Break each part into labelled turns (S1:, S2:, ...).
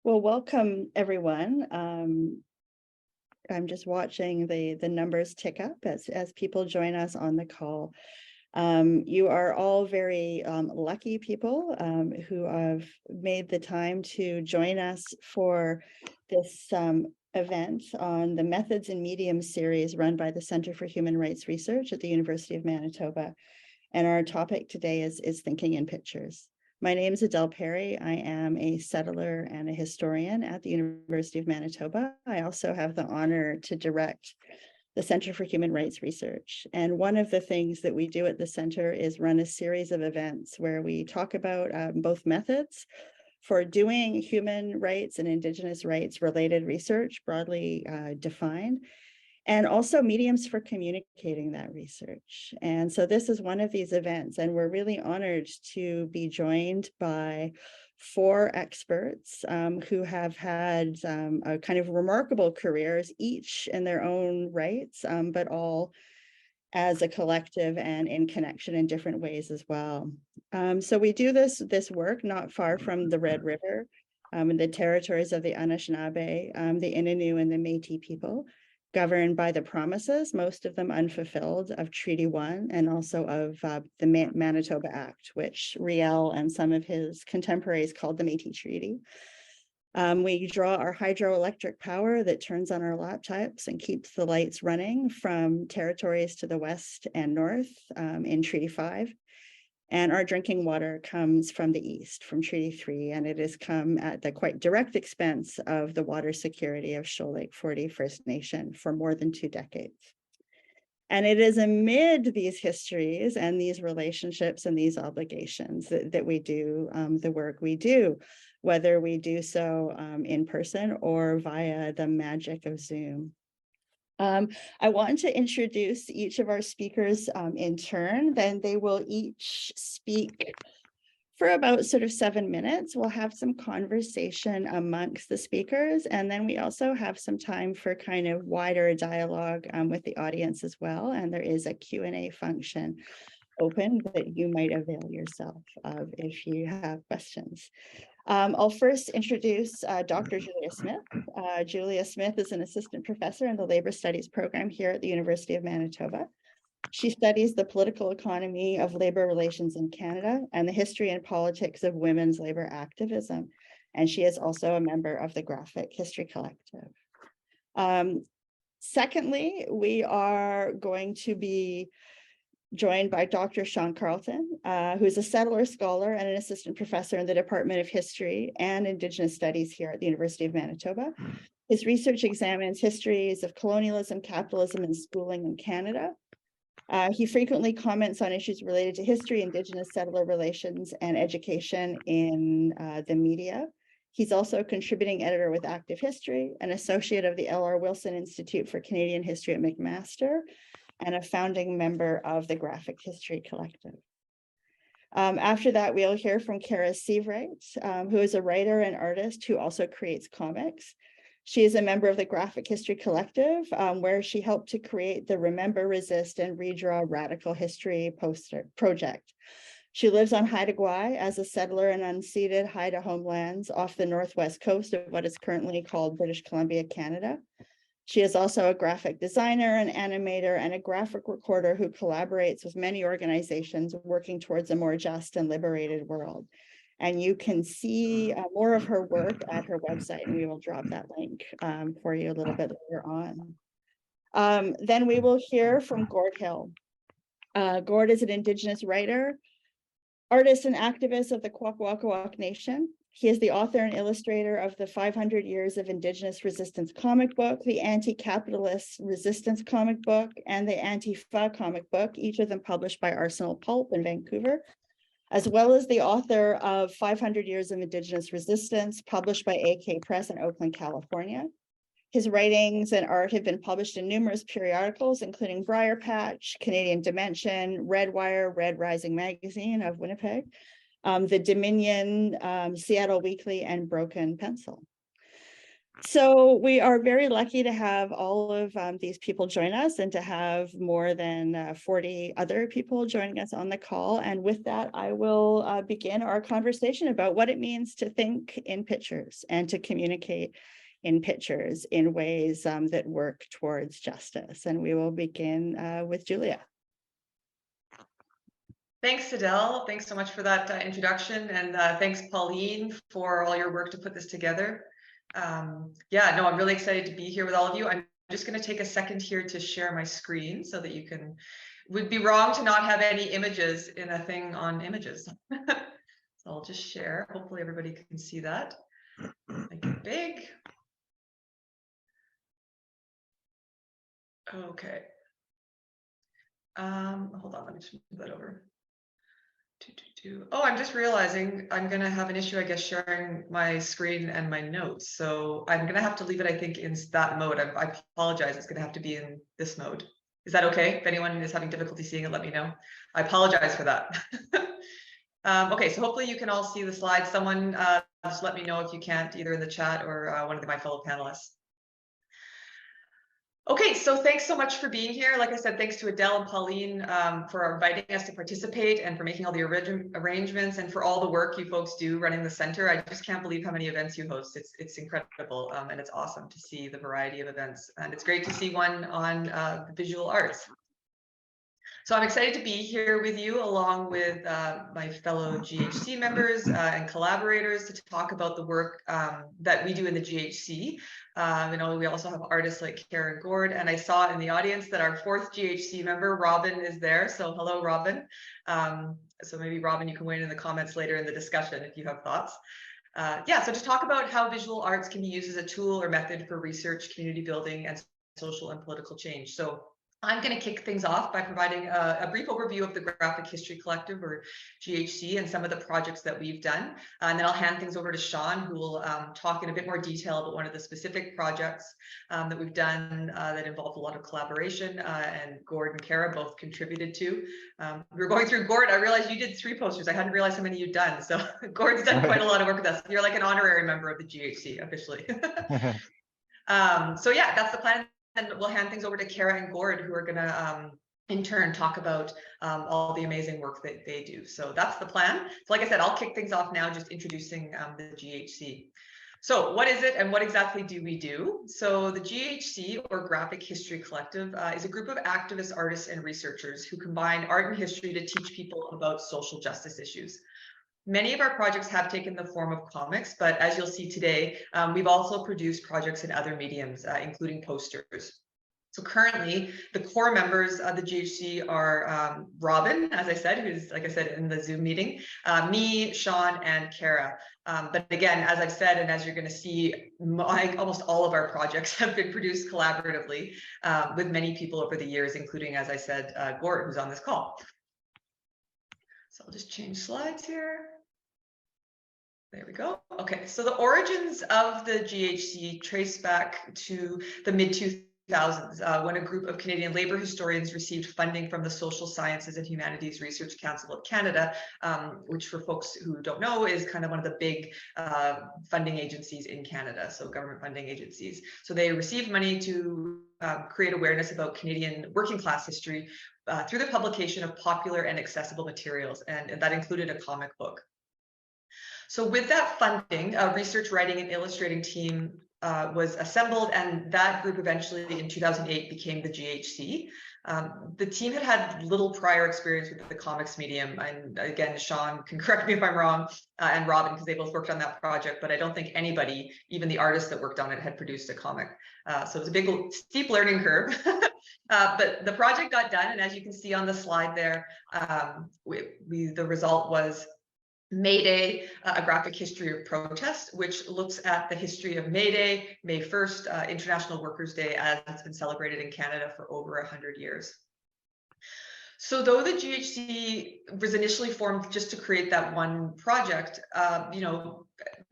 S1: Well, welcome everyone. I'm just watching the numbers tick up as people join us on the call. You are all very lucky people who have made the time to join us for this event on the Methods and Mediums series run by the Center for Human Rights Research at the University of Manitoba. And our topic today is Thinking in Pictures. My name is Adele Perry. I am a settler and a historian at the University of Manitoba. I also have the honor to direct the Center for Human Rights Research. And one of the things that we do at the center is run a series of events where we talk about both methods for doing human rights and Indigenous rights related research, broadly defined, and also mediums for communicating that research. And so this is one of these events, and we're really honored to be joined by four experts who have had a kind of remarkable careers, each in their own rights, but all as a collective and in connection in different ways as well. So we do this work not far from the Red River, in the territories of the Anishinaabe, the Innu, and the Métis people, governed by the promises, most of them unfulfilled, of Treaty 1 and also of the Manitoba Act, which Riel and some of his contemporaries called the Métis Treaty. We draw our hydroelectric power that turns on our laptops and keeps the lights running from territories to the west and north in Treaty 5. And our drinking water comes from the east, from Treaty 3, and it has come at the quite direct expense of the water security of Shoal Lake 40 First Nation for more than 2 decades. And it is amid these histories and these relationships and these obligations that we do the work we do, whether we do so in person or via the magic of Zoom. I want to introduce each of our speakers in turn, then they will each speak for about sort of 7 minutes. We'll have some conversation amongst the speakers, and then we also have some time for kind of wider dialogue with the audience as well. And there is a Q&A function open that you might avail yourself of if you have questions. I'll first introduce Dr. Julia Smith. Julia Smith is an assistant professor in the labor studies program here at the University of Manitoba. She studies the political economy of labor relations in Canada and the history and politics of women's labor activism. And she is also a member of the Graphic History Collective. Secondly, we are going to be joined by Dr. Sean Carleton, who is a settler scholar and an assistant professor in the Department of History and Indigenous Studies here at the University of Manitoba. His research examines histories of colonialism, capitalism, and schooling in Canada. He frequently comments on issues related to history, Indigenous settler relations, and education in the media. He's also a contributing editor with Active History, an associate of the L.R. Wilson Institute for Canadian History at McMaster, and a founding member of the Graphic History Collective. After that, we'll hear from Kara Sievewright, who is a writer and artist who also creates comics. She is a member of the Graphic History Collective, where she helped to create the Remember, Resist, and Redraw Radical History poster project. She lives on Haida Gwaii as a settler in unceded Haida homelands off the northwest coast of what is currently called British Columbia, Canada. She is also a graphic designer, an animator, and a graphic recorder who collaborates with many organizations working towards a more just and liberated world. And you can see more of her work at her website, and we will drop that link for you a little bit later on. Then we will hear from Gord Hill. Gord is an Indigenous writer, artist, and activist of the Kwakwaka'wakw Nation. He is the author and illustrator of the 500 Years of Indigenous Resistance comic book, the Anti-Capitalist Resistance comic book, and the Antifa comic book, each of them published by Arsenal Pulp in Vancouver, as well as the author of 500 Years of Indigenous Resistance, published by AK Press in Oakland, California. His writings and art have been published in numerous periodicals, including Briar Patch, Canadian Dimension, Red Wire, Red Rising Magazine of Winnipeg, the Dominion, Seattle Weekly, and Broken Pencil. So we are very lucky to have all of these people join us and to have more than 40 other people joining us on the call. And with that, I will begin our conversation about what it means to think in pictures and to communicate in pictures in ways that work towards justice. And we will begin with Julia.
S2: Thanks, Adele. Thanks so much for that introduction. And thanks, Pauline, for all your work to put this together. Yeah, no, I'm really excited to be here with all of you. I'm just going to take a second here to share my screen so that you can, would be wrong to not have any images in a thing on images. So I'll just share. Hopefully everybody can see that. Make it big. Okay. Hold on, let me just move that over. Oh, I'm just realizing I'm going to have an issue, I guess, sharing my screen and my notes. So I'm going to have to leave it, I think, in that mode. I apologize. It's going to have to be in this mode. Is that okay? If anyone is having difficulty seeing it, let me know. I apologize for that. Okay, so hopefully you can all see the slides. Someone just let me know if you can't, either in the chat or one of my fellow panelists. Okay, so thanks so much for being here. Like I said, thanks to Adele and Pauline for inviting us to participate and for making all the arrangements and for all the work you folks do running the center. I just can't believe how many events you host. It's incredible and it's awesome to see the variety of events. And it's great to see one on visual arts. So I'm excited to be here with you along with my fellow GHC members and collaborators to talk about the work that we do in the GHC. You know, we also have artists like Kara and Gord, and I saw in the audience that our fourth GHC member, Robin, is there. So hello, Robin. So maybe Robin, you can weigh in the comments later in the discussion if you have thoughts. Yeah, so to talk about how visual arts can be used as a tool or method for research, community building, and social and political change. So I'm going to kick things off by providing a brief overview of the Graphic History Collective, or GHC, and some of the projects that we've done. And then I'll hand things over to Sean, who will talk in a bit more detail about one of the specific projects that we've done that involved a lot of collaboration, and Gord and Kara both contributed to. We were going through, Gord, I realized you did 3 posters. I hadn't realized how many you'd done. So Gord's done quite a lot of work with us. You're like an honorary member of the GHC officially. So yeah, that's the plan. And we'll hand things over to Kara and Gord, who are going to, in turn, talk about all the amazing work that they do. So that's the plan. So like I said, I'll kick things off now, just introducing the GHC. So what is it and what exactly do we do? So the GHC, or Graphic History Collective, is a group of activists, artists, and researchers who combine art and history to teach people about social justice issues. Many of our projects have taken the form of comics, but as you'll see today, we've also produced projects in other mediums, including posters. So currently, the core members of the GHC are Robin, as I said, who's, like I said, in the Zoom meeting, me, Sean, and Kara. But again, as I've said, and as you're going to see, almost all of our projects have been produced collaboratively with many people over the years, including, as I said, Gord, who's on this call. So I'll just change slides here. There we go. Okay, so the origins of the GHC trace back to the mid-2000s when a group of Canadian labour historians received funding from the Social Sciences and Humanities Research Council of Canada, which, for folks who don't know, is kind of one of the big funding agencies in Canada, so government funding agencies. So they received money to create awareness about Canadian working class history through the publication of popular and accessible materials, and that included a comic book. So with that funding, a research, writing, and illustrating team was assembled, and that group eventually in 2008 became the GHC. The team had little prior experience with the comics medium, and again, Sean can correct me if I'm wrong, and Robin, because they both worked on that project, but I don't think anybody, even the artists that worked on it, had produced a comic. So it was a big, steep learning curve. But the project got done, and as you can see on the slide there, the result was May Day, a graphic history of protest, which looks at the history of May Day, May 1st, International Workers' Day, as it's been celebrated in Canada for over 100 years. So though the GHC was initially formed just to create that one project, you know,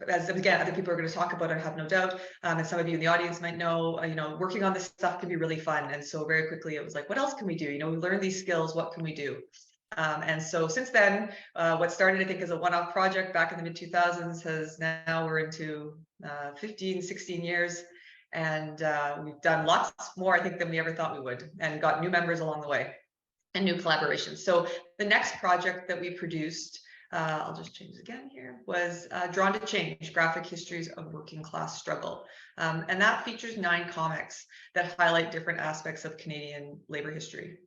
S2: as again, other people are going to talk about, I have no doubt, and some of you in the audience might know, you know, working on this stuff can be really fun. And so very quickly it was like, what else can we do? You know, we learned these skills, what can we do? And so since then, what started, I think, as a one-off project back in the mid-2000s has now we're into 15, 16 years. And we've done lots more, I think, than we ever thought we would, and got new members along the way and new collaborations. So the next project that we produced, I'll just change again here, was Drawn to Change, Graphic Histories of Working Class Struggle. And that features 9 comics that highlight different aspects of Canadian labor history.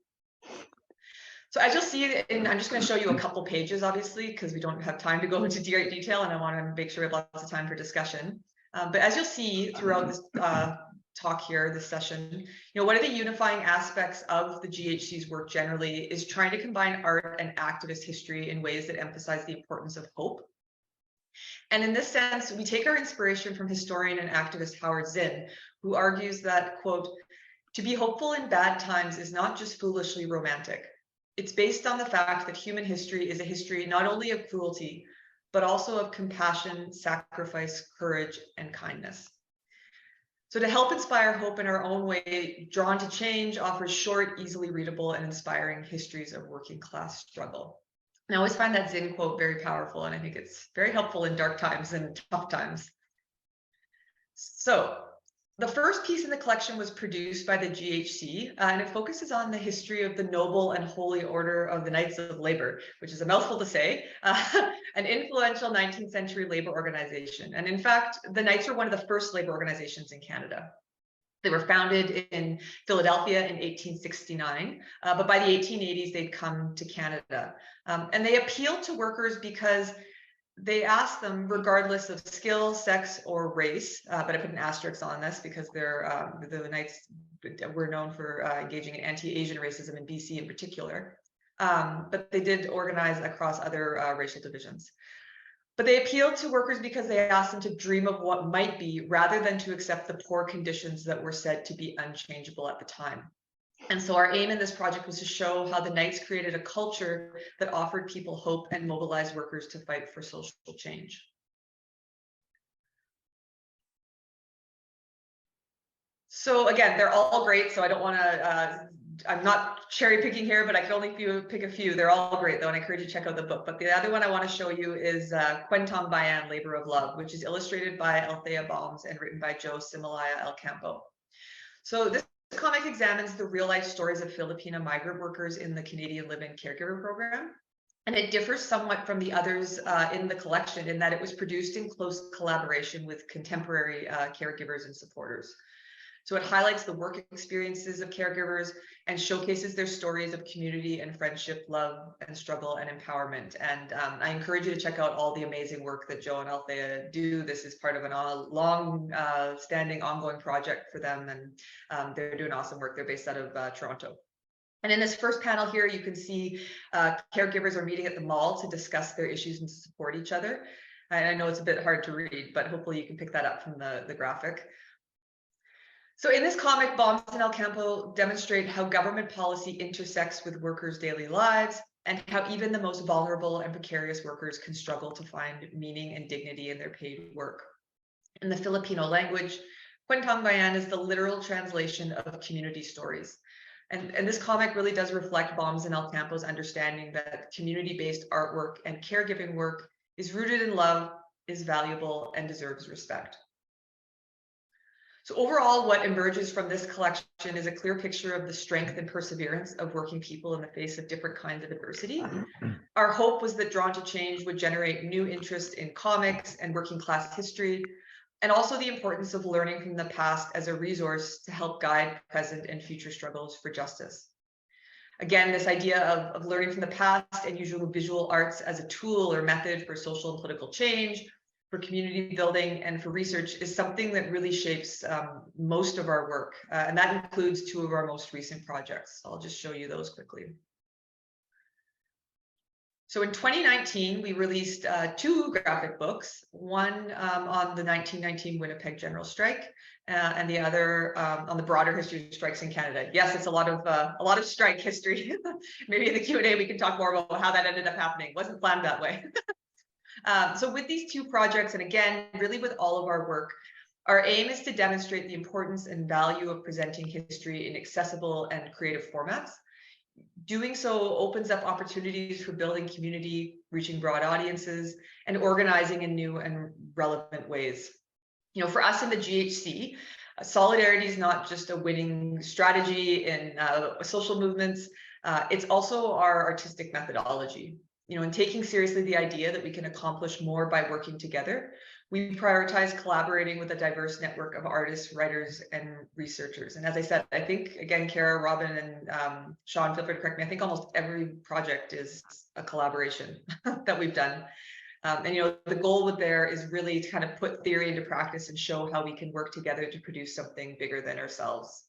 S2: So as you'll see, and I'm just going to show you a couple pages, obviously, because we don't have time to go into great detail, and I want to make sure we have lots of time for discussion. But as you'll see throughout this talk here, this session, one of the unifying aspects of the GHC's work generally is trying to combine art and activist history in ways that emphasize the importance of hope. And in this sense, we take our inspiration from historian and activist Howard Zinn, who argues that, quote, "To be hopeful in bad times is not just foolishly romantic. It's based on the fact that human history is a history not only of cruelty, but also of compassion, sacrifice, courage, and kindness." So to help inspire hope in our own way, Drawn to Change offers short, easily readable, and inspiring histories of working class struggle. And I always find that Zinn quote very powerful, and I think it's very helpful in dark times and tough times. So the first piece in the collection was produced by the GHC, and it focuses on the history of the Noble and Holy Order of the Knights of Labor, which is a mouthful to say, an influential 19th century labor organization. And in fact, the Knights were one of the first labor organizations in Canada. They were founded in Philadelphia in 1869, but by the 1880s, they'd come to Canada. And they appealed to workers because they asked them, regardless of skill, sex, or race, but I put an asterisk on this because the Knights were known for engaging in anti-Asian racism in BC in particular, but they did organize across other racial divisions. But they appealed to workers because they asked them to dream of what might be, rather than to accept the poor conditions that were said to be unchangeable at the time. And so our aim in this project was to show how the Knights created a culture that offered people hope and mobilized workers to fight for social change. So again, they're all great, so I don't want to, I'm not cherry picking here, but I can only pick a few. They're all great though, and I encourage you to check out the book. But the other one I want to show you is Kwentong Bayan, Labor of Love, which is illustrated by Althea Balms and written by Joe Simalaya El Campo. So this comic examines the real-life stories of Filipino migrant workers in the Canadian Live-In Caregiver Program. And it differs somewhat from the others in the collection in that it was produced in close collaboration with contemporary caregivers and supporters. So it highlights the work experiences of caregivers and showcases their stories of community and friendship, love and struggle and empowerment. And I encourage you to check out all the amazing work that Joe and Althea do. This is part of a long-standing ongoing project for them, and they're doing awesome work. They're based out of Toronto. And in this first panel here, you can see caregivers are meeting at the mall to discuss their issues and to support each other. And I know it's a bit hard to read, but hopefully you can pick that up from the graphic. So in this comic, Balms and El Campo demonstrate how government policy intersects with workers' daily lives and how even the most vulnerable and precarious workers can struggle to find meaning and dignity in their paid work. In the Filipino language, Kwentong Bayan is the literal translation of community stories. And this comic really does reflect Balms and El Campo's understanding that community-based artwork and caregiving work is rooted in love, is valuable, and deserves respect. So overall, what emerges from this collection is a clear picture of the strength and perseverance of working people in the face of different kinds of adversity. Our hope was that Drawn to Change would generate new interest in comics and working class history, and also the importance of learning from the past as a resource to help guide present and future struggles for justice. Again, this idea of learning from the past and using visual arts as a tool or method for social and political change, for community building, and for research is something that really shapes most of our work. And that includes 2 of our most recent projects. I'll just show you those quickly. So in 2019, we released 2 graphic books, one on the 1919 Winnipeg General Strike, and the other on the broader history of strikes in Canada. Yes, it's a lot of strike history. Maybe in the Q&A we can talk more about how that ended up happening. It wasn't planned that way. So with these 2 projects, and again, really with all of our work, our aim is to demonstrate the importance and value of presenting history in accessible and creative formats, doing so opens up opportunities for building community, reaching broad audiences, and organizing in new and relevant ways. You know, for us in the GHC, solidarity is not just a winning strategy in social movements. It's also our artistic methodology. You know, in taking seriously the idea that we can accomplish more by working together, we prioritize collaborating with a diverse network of artists, writers, and researchers. And as I said, I think, again, Kara, Robin, and Sean, feel free to correct me, I think almost every project is a collaboration that we've done. And, you know, the goal with there is really to kind of put theory into practice and show how we can work together to produce something bigger than ourselves.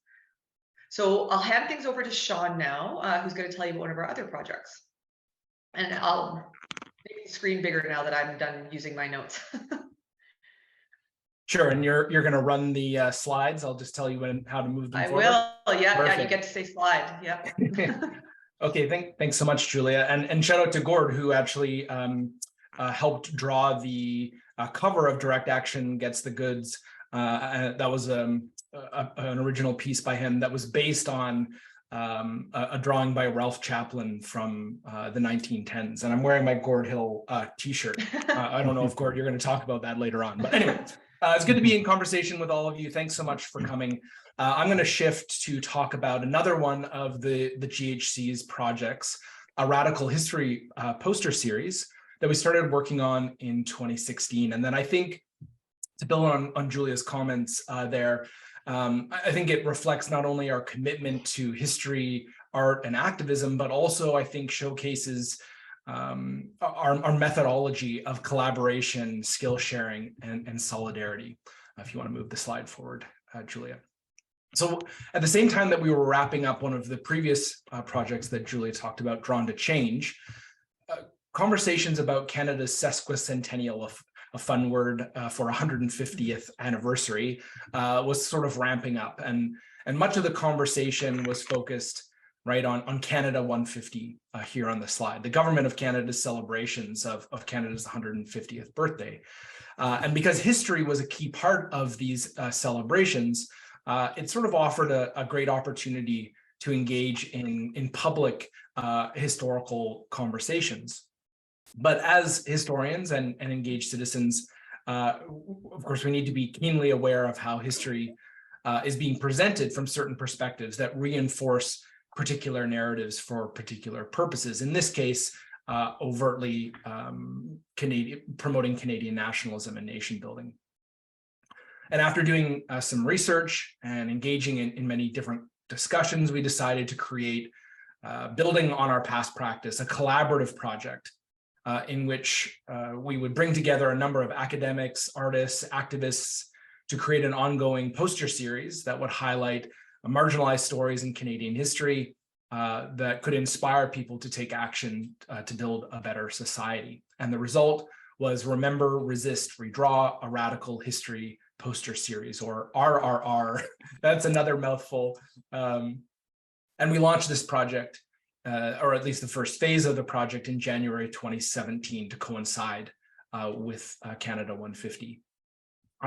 S2: So I'll hand things over to Sean now, who's going to tell you about one of our other projects. And I'll make the screen bigger now that I'm done using my notes.
S3: Sure, and you're going to run the slides. I'll just tell you how to move them forward.
S2: I will. Yeah,
S3: Perfect.
S2: yeah, you get to say slide. Yeah.
S3: Okay, thanks so much, Julia, and shout out to Gord, who actually helped draw the cover of Direct Action Gets the Goods. That was an original piece by him that was based on a drawing by Ralph Chaplin from the 1910s. And I'm wearing my Gord Hill t-shirt. I don't know if, Gord, you're going to talk about that later on. But anyway, it's good to be in conversation with all of you. Thanks so much for coming. I'm going to shift to talk about another one of the GHC's projects, a radical history poster series that we started working on in 2016. And then I think, to build on Julia's comments there, I think it reflects not only our commitment to history, art, and activism, but also I think showcases our methodology of collaboration, skill sharing, and solidarity. If you want to move the slide forward, Julia. So at the same time that we were wrapping up one of the previous projects that Julia talked about, Drawn to Change, conversations about Canada's sesquicentennial, a fun word for 150th anniversary, was sort of ramping up, and much of the conversation was focused right on Canada 150 here on the slide, the Government of Canada's celebrations of Canada's 150th birthday. And because history was a key part of these celebrations, it sort of offered a great opportunity to engage in public historical conversations. But as historians and engaged citizens, of course, we need to be keenly aware of how history is being presented from certain perspectives that reinforce particular narratives for particular purposes. In this case, overtly promoting Canadian nationalism and nation building. And after doing some research and engaging in many different discussions, we decided to create, building on our past practice, a collaborative project in which we would bring together a number of academics, artists, activists to create an ongoing poster series that would highlight marginalized stories in Canadian history that could inspire people to take action to build a better society. And the result was Remember, Resist, Redraw, a Radical History Poster Series, or RRR. That's another mouthful. And we launched this project, or at least the first phase of the project, in January 2017 to coincide with Canada 150.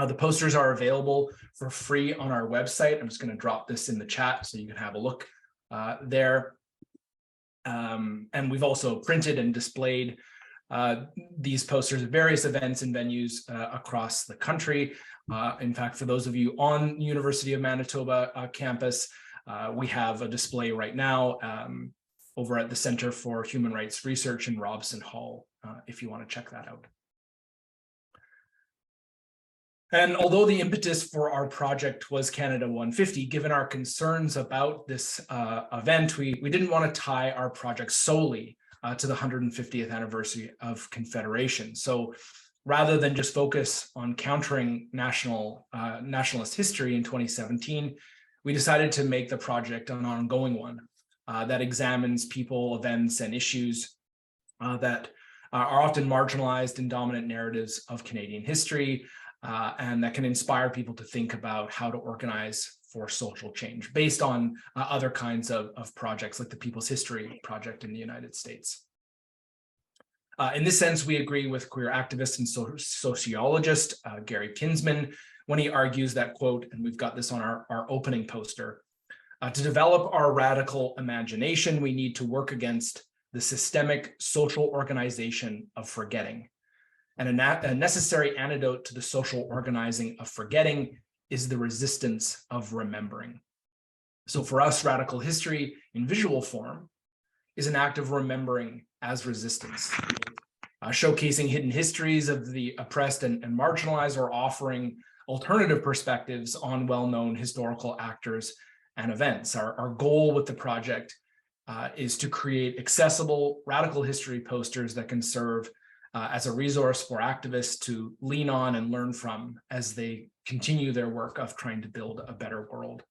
S3: The posters are available for free on our website. I'm just going to drop this in the chat so you can have a look there. And we've also printed and displayed these posters at various events and venues across the country. In fact, for those of you on University of Manitoba campus, we have a display right now over at the Center for Human Rights Research in Robson Hall, if you want to check that out. And although the impetus for our project was Canada 150, given our concerns about this event, we didn't want to tie our project solely to the 150th anniversary of Confederation. So rather than just focus on countering nationalist history in 2017, we decided to make the project an ongoing one that examines people, events, and issues that are often marginalized in dominant narratives of Canadian history, and that can inspire people to think about how to organize for social change based on other kinds of projects like the People's History Project in the United States. In this sense, we agree with queer activist and sociologist Gary Kinsman when he argues that, quote, and we've got this on our opening poster, To develop our radical imagination, we need to work against the systemic social organization of forgetting. And a necessary antidote to the social organizing of forgetting is the resistance of remembering. So for us, radical history in visual form is an act of remembering as resistance, showcasing hidden histories of the oppressed and marginalized, or offering alternative perspectives on well-known historical actors and events. Our goal with the project is to create accessible radical history posters that can serve as a resource for activists to lean on and learn from as they continue their work of trying to build a better world.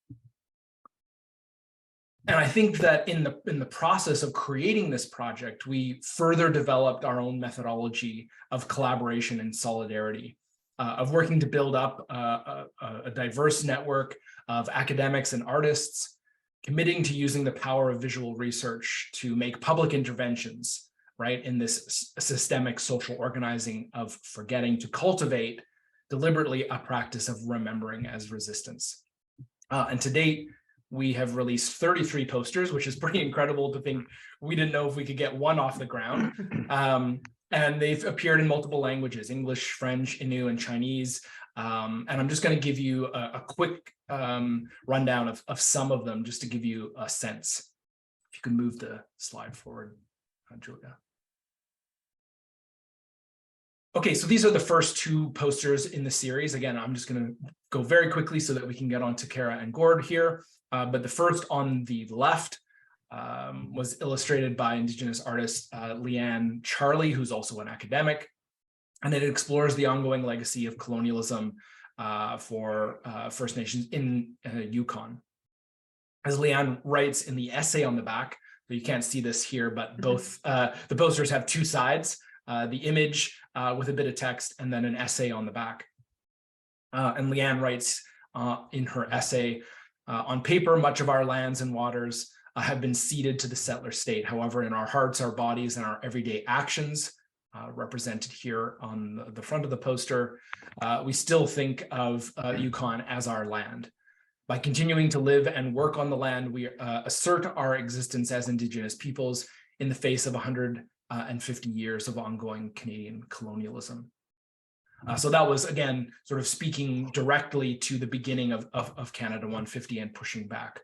S3: And I think that in the process of creating this project, we further developed our own methodology of collaboration and solidarity, of working to build up a diverse network of academics and artists, committing to using the power of visual research to make public interventions, right, in this systemic social organizing of forgetting, to cultivate deliberately a practice of remembering as resistance. And to date, we have released 33 posters, which is pretty incredible to think we didn't know if we could get one off the ground. And they've appeared in multiple languages: English, French, Innu, and Chinese. And I'm just going to give you a quick rundown of some of them, just to give you a sense. If you can move the slide forward, Julia. Okay, so these are the first two posters in the series. Again, I'm just going to go very quickly so that we can get on to Kara and Gord here. But the first on the left was illustrated by Indigenous artist Leanne Charlie, who's also an academic. And it explores the ongoing legacy of colonialism for First Nations in Yukon. As Leanne writes in the essay on the back, so you can't see this here, but both the posters have two sides, the image with a bit of text and then an essay on the back. And Leanne writes in her essay, on paper, much of our lands and waters have been ceded to the settler state. However, in our hearts, our bodies, and our everyday actions, represented here on the front of the poster, we still think of Yukon as our land. By continuing to live and work on the land, we assert our existence as Indigenous peoples in the face of 150 years of ongoing Canadian colonialism. So that was, again, sort of speaking directly to the beginning of Canada 150 and pushing back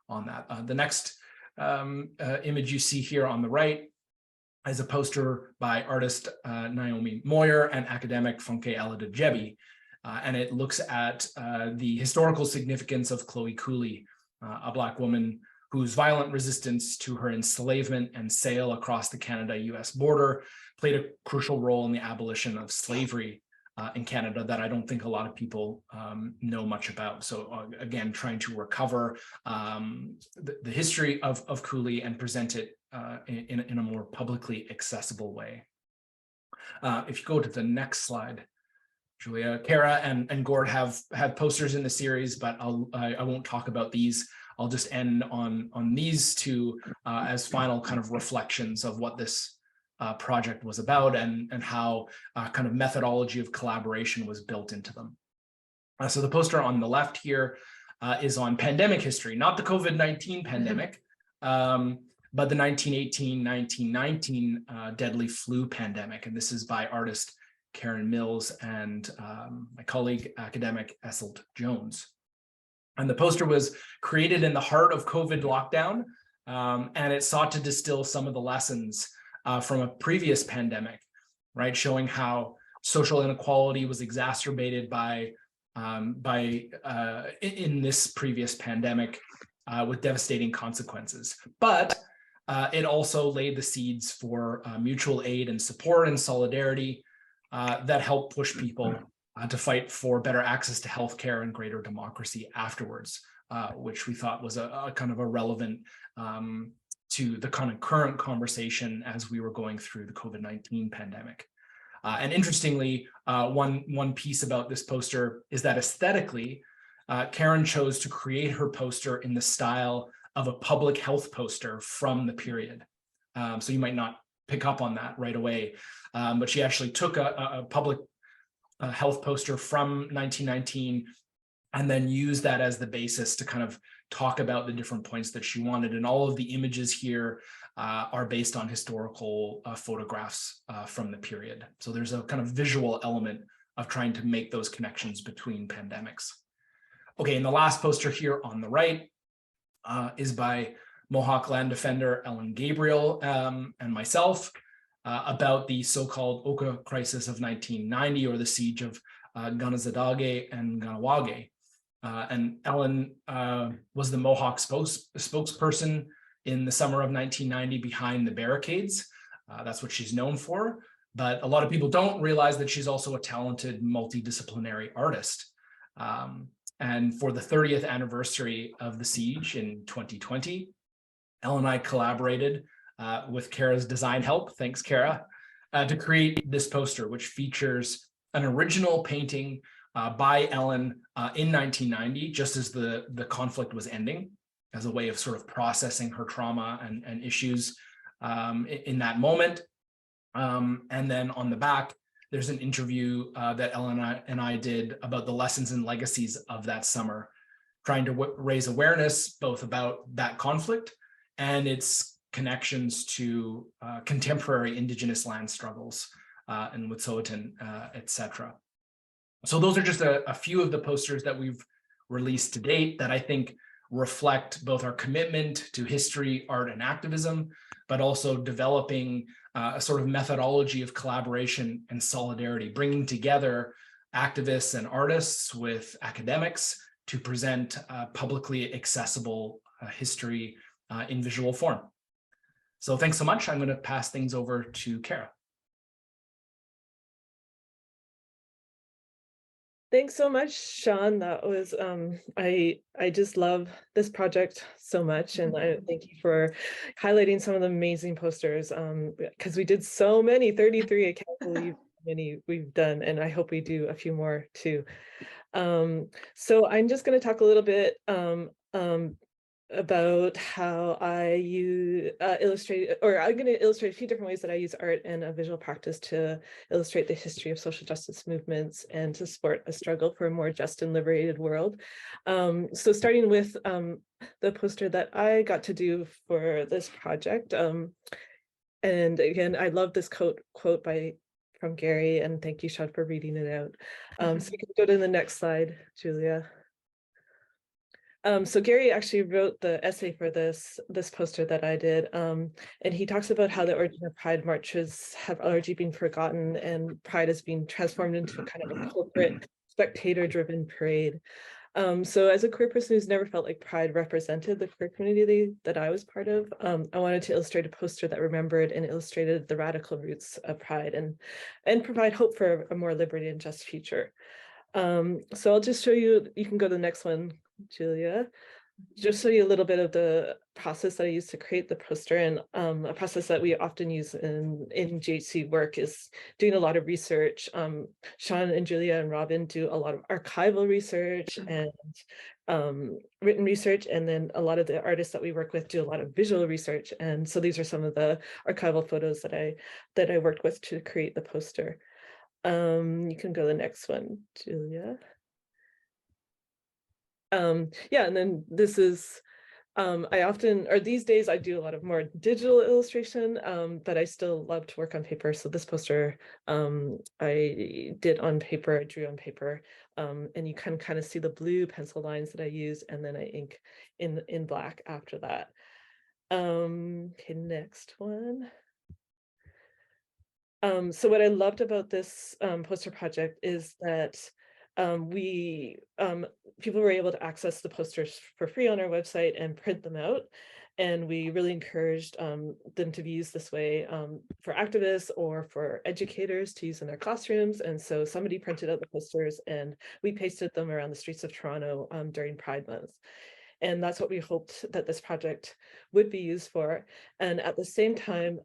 S3: on that. The next image you see here on the right is a poster by artist Naomi Moyer and academic Funke Aladejebi. And it looks at the historical significance of Chloe Cooley, a Black woman whose violent resistance to her enslavement and sale across the Canada-US border played a crucial role in the abolition of slavery in Canada that I don't think a lot of people know much about. So again, trying to recover the history of Cooley and present it in a more publicly accessible way. If you go to the next slide, Julia, Kara and Gord have posters in the series, but I won't talk about these. I'll just end on these two as final kind of reflections of what this project was about and how kind of methodology of collaboration was built into them. So the poster on the left here is on pandemic history, not the COVID-19 pandemic, but the 1918-1919 deadly flu pandemic. And this is by artist Karen Mills and my colleague, academic Esselt Jones. And the poster was created in the heart of COVID lockdown, and it sought to distill some of the lessons from a previous pandemic, right? Showing how social inequality was exacerbated in this previous pandemic with devastating consequences. But it also laid the seeds for mutual aid and support and solidarity that helped push people to fight for better access to healthcare and greater democracy afterwards, which we thought was a kind of a relevant to the kind of current conversation as we were going through the COVID-19 pandemic. And interestingly, one piece about this poster is that aesthetically, Karen chose to create her poster in the style of a public health poster from the period. So you might not pick up on that right away, but she actually took a public health poster from 1919 and then used that as the basis to kind of talk about the different points that she wanted. And all of the images here are based on historical photographs from the period. So there's a kind of visual element of trying to make those connections between pandemics. Okay, and the last poster here on the right is by Mohawk land defender Ellen Gabriel and myself about the so-called Oka crisis of 1990, or the siege of Ganazadage and Ganawage. And Ellen was the Mohawk spokesperson in the summer of 1990 behind the barricades. That's what she's known for. But a lot of people don't realize that she's also a talented multidisciplinary artist. And for the 30th anniversary of the siege in 2020, Ellen and I collaborated with Kara's design help, thanks Kara, to create this poster, which features an original painting by Ellen in 1990, just as the conflict was ending, as a way of sort of processing her trauma and issues in that moment. And then on the back, there's an interview that Ellen and I did about the lessons and legacies of that summer, trying to raise awareness both about that conflict and its connections to contemporary Indigenous land struggles in Wet'suwet'en, etc. So those are just a few of the posters that we've released to date that I think reflect both our commitment to history, art, and activism, but also developing a sort of methodology of collaboration and solidarity, bringing together activists and artists with academics to present publicly accessible history in visual form. So thanks so much. I'm going to pass things over to Kara.
S4: Thanks so much, Sean. That was I just love this project so much, and I thank you for highlighting some of the amazing posters, because we did so many, 33. I can't believe how many we've done, and I hope we do a few more too. So I'm just going to talk a little bit about how I illustrate, or I'm going to illustrate a few different ways that I use art and a visual practice to illustrate the history of social justice movements and to support a struggle for a more just and liberated world. So starting with the poster that I got to do for this project. And again, I love this quote from Gary, and thank you, Sean, for reading it out. So you can go to the next slide, Julia. So Gary actually wrote the essay for this poster that I did, and he talks about how the origin of Pride marches have largely been forgotten, and Pride has been transformed into a kind of a corporate, spectator-driven parade. So as a queer person who's never felt like Pride represented the queer community that I was part of, I wanted to illustrate a poster that remembered and illustrated the radical roots of Pride and provide hope for a more liberated and just future. So I'll just show you, you can go to the next one, Julia, just show you a little bit of the process that I used to create the poster. And a process that we often use in GHC work is doing a lot of research. Sean and Julia and Robin do a lot of archival research and written research, and then a lot of the artists that we work with do a lot of visual research. And so these are some of the archival photos that I worked with to create the poster. You can go to the next one, Julia. Yeah, and then this is, I often, or these days I do a lot of more digital illustration, but I still love to work on paper. So this poster I did on paper, I drew on paper, and you can kind of see the blue pencil lines that I use, and then I ink in black after that. Okay, next one. So what I loved about this poster project is that people were able to access the posters for free on our website and print them out. And we really encouraged them to be used this way for activists or for educators to use in their classrooms. And so somebody printed out the posters and we pasted them around the streets of Toronto during Pride Month. And that's what we hoped that this project would be used for. And at the same time,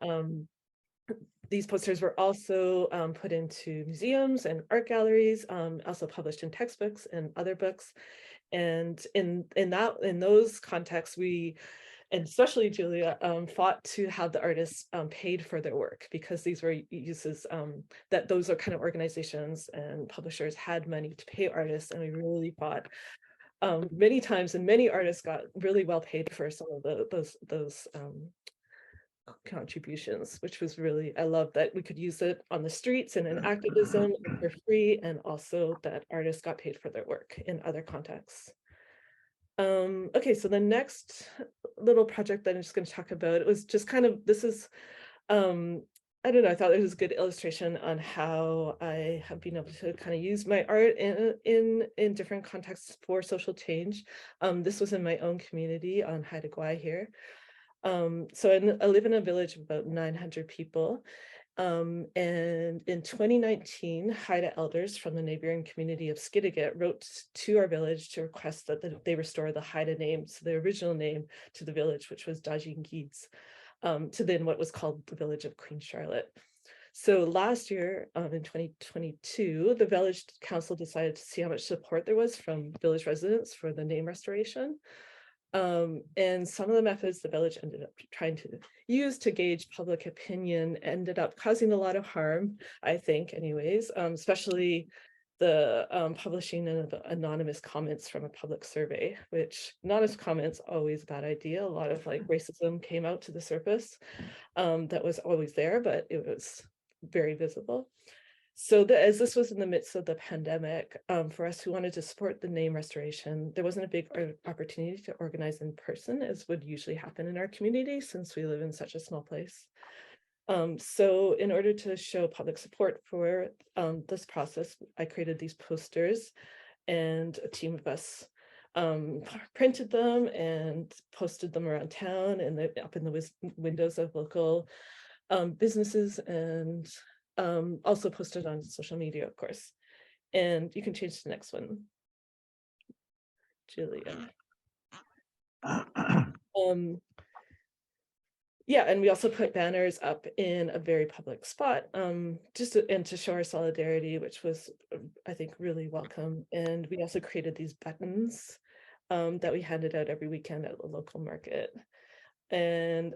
S4: these posters were also put into museums and art galleries, also published in textbooks and other books. And in those contexts, we, and especially Julia, fought to have the artists paid for their work, because these were uses that those are kind of organizations and publishers had money to pay artists, and we really fought many times, and many artists got really well paid for some of those contributions, which was really, I love that we could use it on the streets and in activism and for free, and also that artists got paid for their work in other contexts. Okay, so the next little project that I'm just going to talk about, it was just kind of, this is, I don't know, I thought it was a good illustration on how I have been able to kind of use my art in different contexts for social change. This was in my own community on Haida Gwaii here. So I live in a village of about 900 people. And in 2019, Haida elders from the neighboring community of Skidegate wrote to our village to request that they restore the Haida name, so the original name to the village, which was Dajingids, to then what was called the village of Queen Charlotte. So last year, in 2022, the village council decided to see how much support there was from village residents for the name restoration. And some of the methods the village ended up trying to use to gauge public opinion ended up causing a lot of harm, I think, anyways, especially the publishing of anonymous comments from a public survey, which anonymous comments always a bad idea. A lot of like racism came out to the surface that was always there, but it was very visible. So as this was in the midst of the pandemic, for us who wanted to support the name restoration, there wasn't a big opportunity to organize in person as would usually happen in our community since we live in such a small place. So in order to show public support for this process, I created these posters, and a team of us printed them and posted them around town and up in the windows of local businesses, and also posted on social media, of course. And you can change to the next one, Julia. Yeah, and we also put banners up in a very public spot, just to show our solidarity, which was, I think, really welcome. And we also created these buttons that we handed out every weekend at the local market. And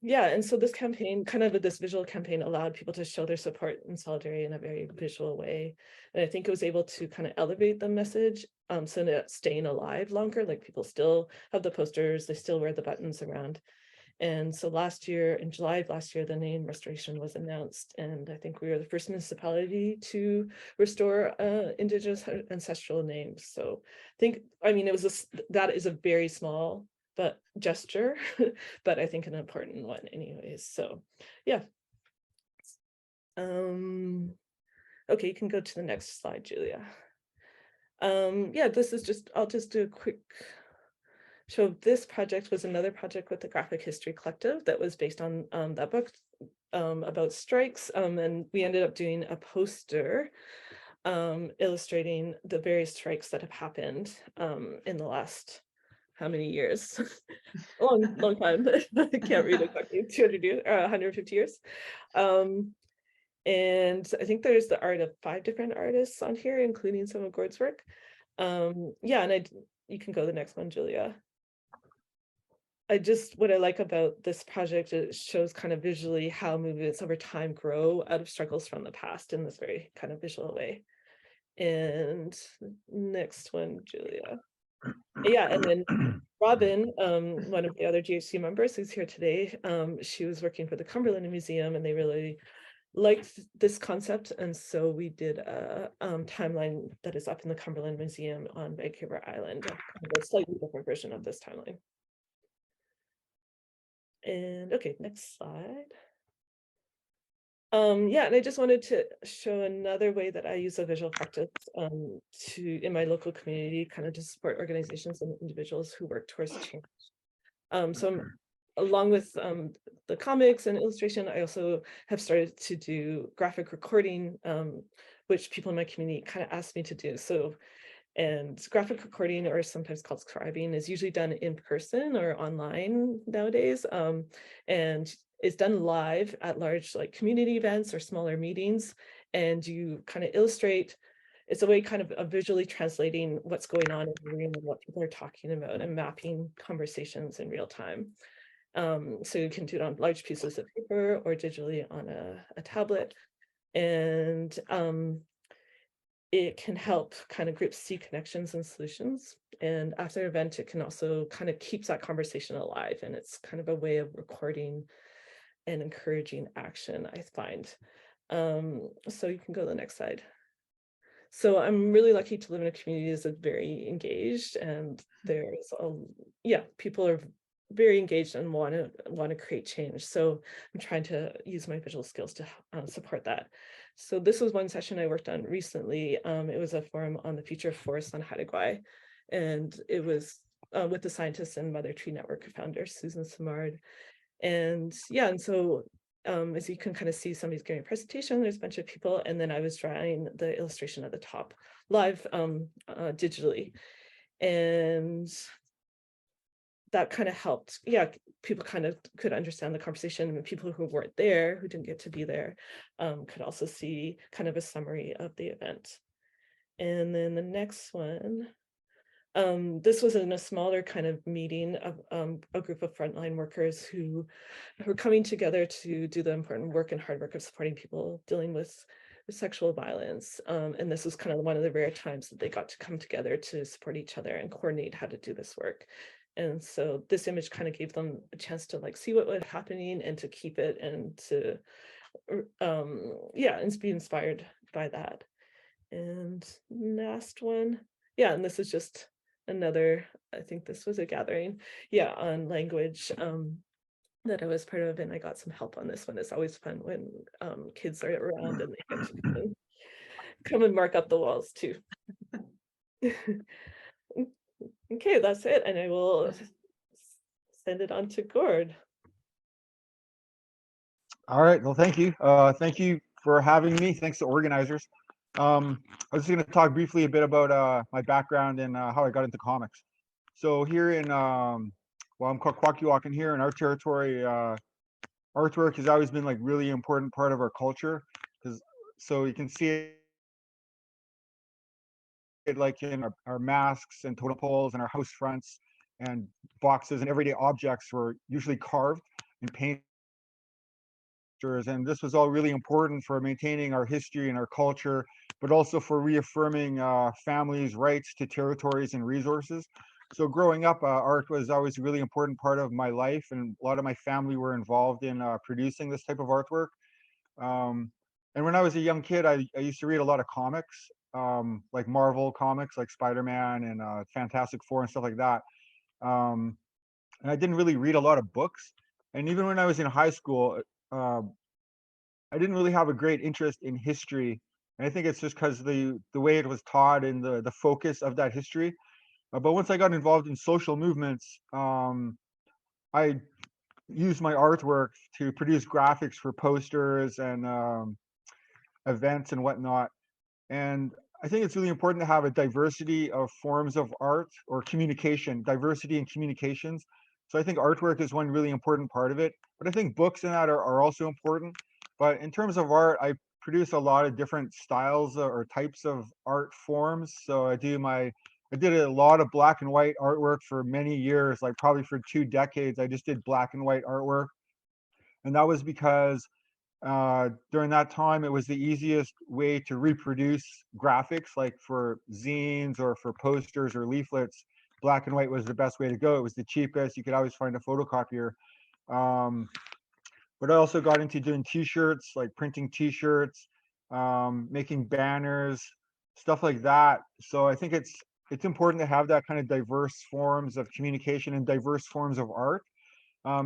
S4: yeah, and so this campaign, kind of this visual campaign, allowed people to show their support and solidarity in a very visual way. And I think it was able to kind of elevate the message, so that it's staying alive longer, like people still have the posters, they still wear the buttons around. And so last year, in July of last year, the name restoration was announced. And I think we were the first municipality to restore Indigenous ancestral names. So I mean, that is a very small but gesture, but I think an important one anyways. So yeah. Okay, you can go to the next slide, Julia. Yeah, this is just, I'll just do a quick show. This project was another project with the Graphic History Collective that was based on that book about strikes, and we ended up doing a poster illustrating the various strikes that have happened in the last, how many years? long time. I can't read exactly, 200 years, 150 years. And I think there's the art of 5 different artists on here, including some of Gord's work. Yeah, and you can go to the next one, Julia. What I like about this project, it shows kind of visually how movements over time grow out of struggles from the past in this very kind of visual way. And next one, Julia. Yeah, and then Robin, one of the other GHC members who's here today, she was working for the Cumberland Museum, and they really liked this concept, and so we did a timeline that is up in the Cumberland Museum on Vancouver Island, kind of a slightly different version of this timeline. And okay, next slide. Yeah, and I just wanted to show another way that I use a visual practice in my local community, kind of to support organizations and individuals who work towards change. So along with the comics and illustration, I also have started to do graphic recording, which people in my community kind of asked me to do. And graphic recording, or sometimes called scribing, is usually done in person or online nowadays, and it's done live at large, like community events or smaller meetings, and you kind of illustrate. It's a way kind of visually translating what's going on in the room and what people are talking about, and mapping conversations in real time. So you can do it on large pieces of paper or digitally on a tablet. And it can help kind of groups see connections and solutions. And after an event, it can also kind of keeps that conversation alive. And it's kind of a way of recording and encouraging action, I find. So you can go to the next slide. So I'm really lucky to live in a community that's very engaged, and there's people are very engaged and want to create change. So I'm trying to use my visual skills to support that. So this was one session I worked on recently. It was a forum on the future of forests on Hattagwai, and it was with the scientists and Mother Tree Network founder Susan Simard. And so as you can kind of see, somebody's giving a presentation, there's a bunch of people, and then I was drawing the illustration at the top live digitally. And that kind of helped, people kind of could understand the conversation, and people who weren't there, who didn't get to be there, could also see kind of a summary of the event. And then the next one, this was in a smaller kind of meeting of a group of frontline workers who were coming together to do the important work and hard work of supporting people dealing with sexual violence. And this was kind of one of the rare times that they got to come together to support each other and coordinate how to do this work. And so this image kind of gave them a chance to like see what was happening and to keep it and to and be inspired by that. And last one, and this is just another, I think this was a gathering on language that I was part of, and I got some help on this one. It's always fun when kids are around and they get to come and mark up the walls too. Okay, that's it, and I will send it on to Gord.
S5: All right, well, thank you. Thank you for having me. Thanks to organizers. I was just going to talk briefly a bit about my background and how I got into comics. So here in, I'm Kwakiwak, here in our territory, artwork has always been like really important part of our culture. So you can see it like in our masks and totem poles and our house fronts and boxes, and everyday objects were usually carved and painted. And this was all really important for maintaining our history and our culture, but also for reaffirming families' rights to territories and resources. So growing up, art was always a really important part of my life, and a lot of my family were involved in producing this type of artwork. And when I was a young kid, I used to read a lot of comics, like Marvel comics, like Spider-Man and Fantastic Four and stuff like that. And I didn't really read a lot of books. And even when I was in high school, I didn't really have a great interest in history. And I think it's just because the way it was taught and the focus of that history. But once I got involved in social movements, I used my artwork to produce graphics for posters and events and whatnot. And I think it's really important to have a diversity of forms of art or communication, diversity in communications. So I think artwork is one really important part of it. But I think books and that are also important. But in terms of art, I produce a lot of different styles or types of art forms. So I did a lot of black and white artwork for many years, like probably for 2 decades. I just did black and white artwork. And that was because during that time, it was the easiest way to reproduce graphics, like for zines or for posters or leaflets. Black and white was the best way to go. It was the cheapest. You could always find a photocopier. But I also got into doing t-shirts, like printing t-shirts, making banners, stuff like that. So I think it's important to have that kind of diverse forms of communication and diverse forms of art.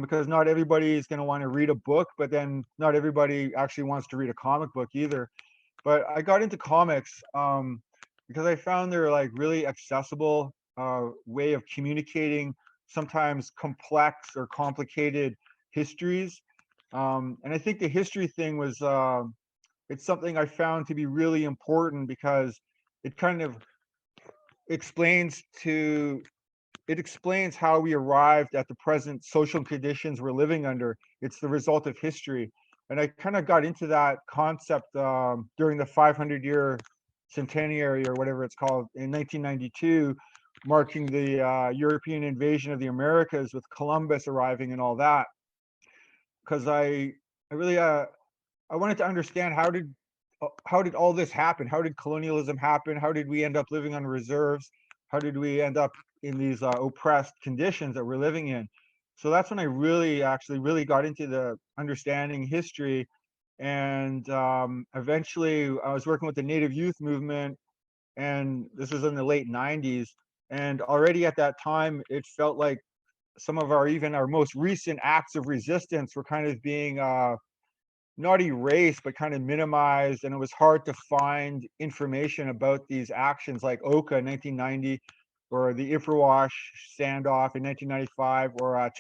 S5: Because not everybody is going to want to read a book, but then not everybody actually wants to read a comic book either. But I got into comics because I found they're like really accessible way of communicating sometimes complex or complicated histories. And I think the history thing was it's something I found to be really important because it kind of explains how we arrived at the present social conditions we're living under. It's the result of history. And I kind of got into that concept during the 500-year centenary or whatever it's called in 1992, marking the European invasion of the Americas with Columbus arriving and all that. Because I really I wanted to understand how did how did all this happen? How did colonialism happen? How did we end up living on reserves? How did we end up in these oppressed conditions that we're living in? So that's when I really got into the understanding history. And eventually I was working with the Native Youth Movement, and this was in the late 90s. And already at that time, it felt like some of even our most recent acts of resistance were kind of being not erased, but kind of minimized. And it was hard to find information about these actions like Oka in 1990, or the Ipperwash standoff in 1995, or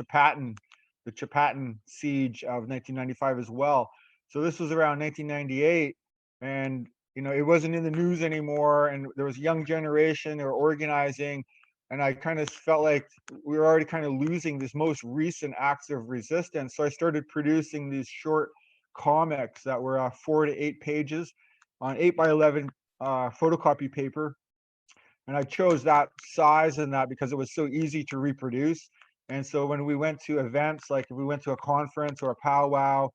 S5: the Chapatan siege of 1995 as well. So this was around 1998, and it wasn't in the news anymore, and there was a young generation, they were organizing, and I kind of felt like we were already kind of losing this most recent acts of resistance. So I started producing these short comics that were 4 to 8 pages on 8x11 photocopy paper. And I chose that size and that because it was so easy to reproduce. And so when we went to events, like if we went to a conference or a powwow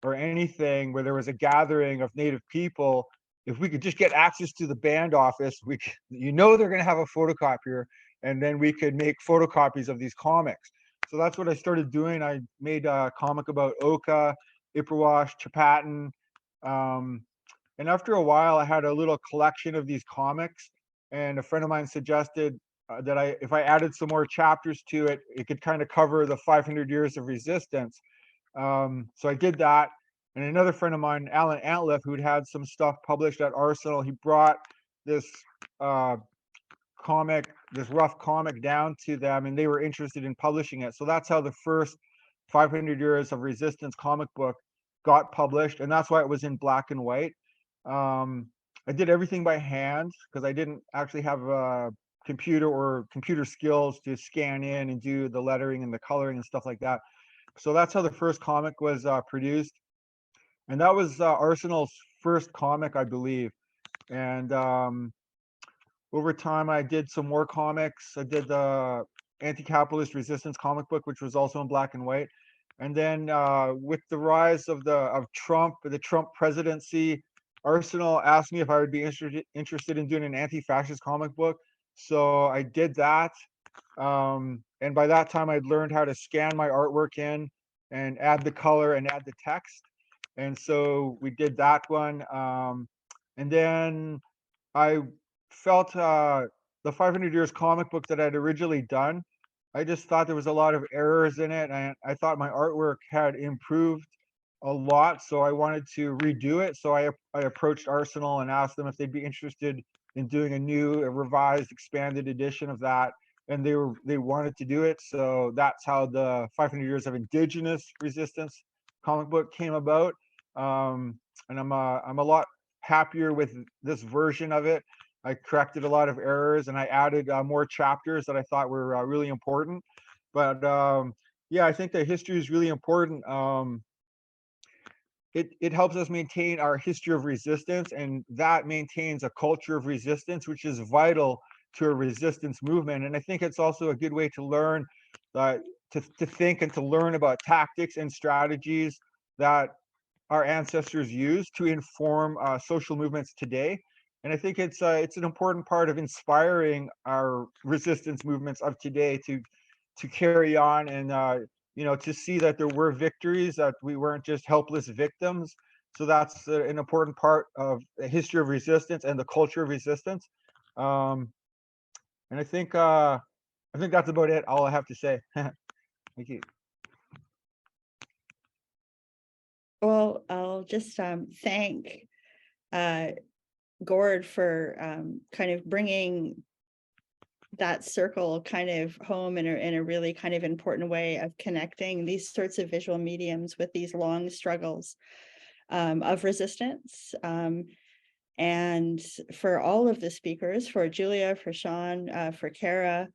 S5: or anything where there was a gathering of Native people, if we could just get access to the band office, they're going to have a photocopier, and then we could make photocopies of these comics. So that's what I started doing. I made a comic about Oka, Ipperwash, Chapatan. And after a while, I had a little collection of these comics, and a friend of mine suggested that if I added some more chapters to it, it could kind of cover the 500 years of resistance. So I did that. And another friend of mine, Alan Antliff, who'd had some stuff published at Arsenal, he brought this this rough comic down to them, and they were interested in publishing it. So that's how the first 500 years of resistance comic book got published, and that's why it was in black and white. I did everything by hand because I didn't actually have a computer skills to scan in and do the lettering and the coloring and stuff like that. So that's how the first comic was produced, and that was Arsenal's first comic, I believe. And over time, I did some more comics. I did the Anti-Capitalist Resistance comic book, which was also in black and white. And then with the rise of the Trump presidency, Arsenal asked me if I would be interested in doing an anti-fascist comic book. So I did that. And by that time, I'd learned how to scan my artwork in and add the color and add the text. And so we did that one. And then I felt the 500 Years comic book that I'd originally done, I just thought there was a lot of errors in it. And I thought my artwork had improved a lot. So I wanted to redo it. So I approached Arsenal and asked them if they'd be interested in doing a revised, expanded edition of that. And they wanted to do it. So that's how the 500 Years of Indigenous Resistance comic book came about. And I'm a lot happier with this version of it. I corrected a lot of errors, and I added more chapters that I thought were really important. But yeah, I think that history is really important. It helps us maintain our history of resistance, and that maintains a culture of resistance, which is vital to a resistance movement. And I think it's also a good way to learn, to think and to learn about tactics and strategies that our ancestors used to inform social movements today. And I think it's an important part of inspiring our resistance movements of today to carry on and to see that there were victories, that we weren't just helpless victims. So that's an important part of the history of resistance and the culture of resistance. And I think that's about it. All I have to say. Thank you.
S1: Well, I'll just thank Gord for kind of bringing that circle kind of home in a really kind of important way of connecting these sorts of visual mediums with these long struggles of resistance. And for all of the speakers, for Julia, for Sean, for Kara,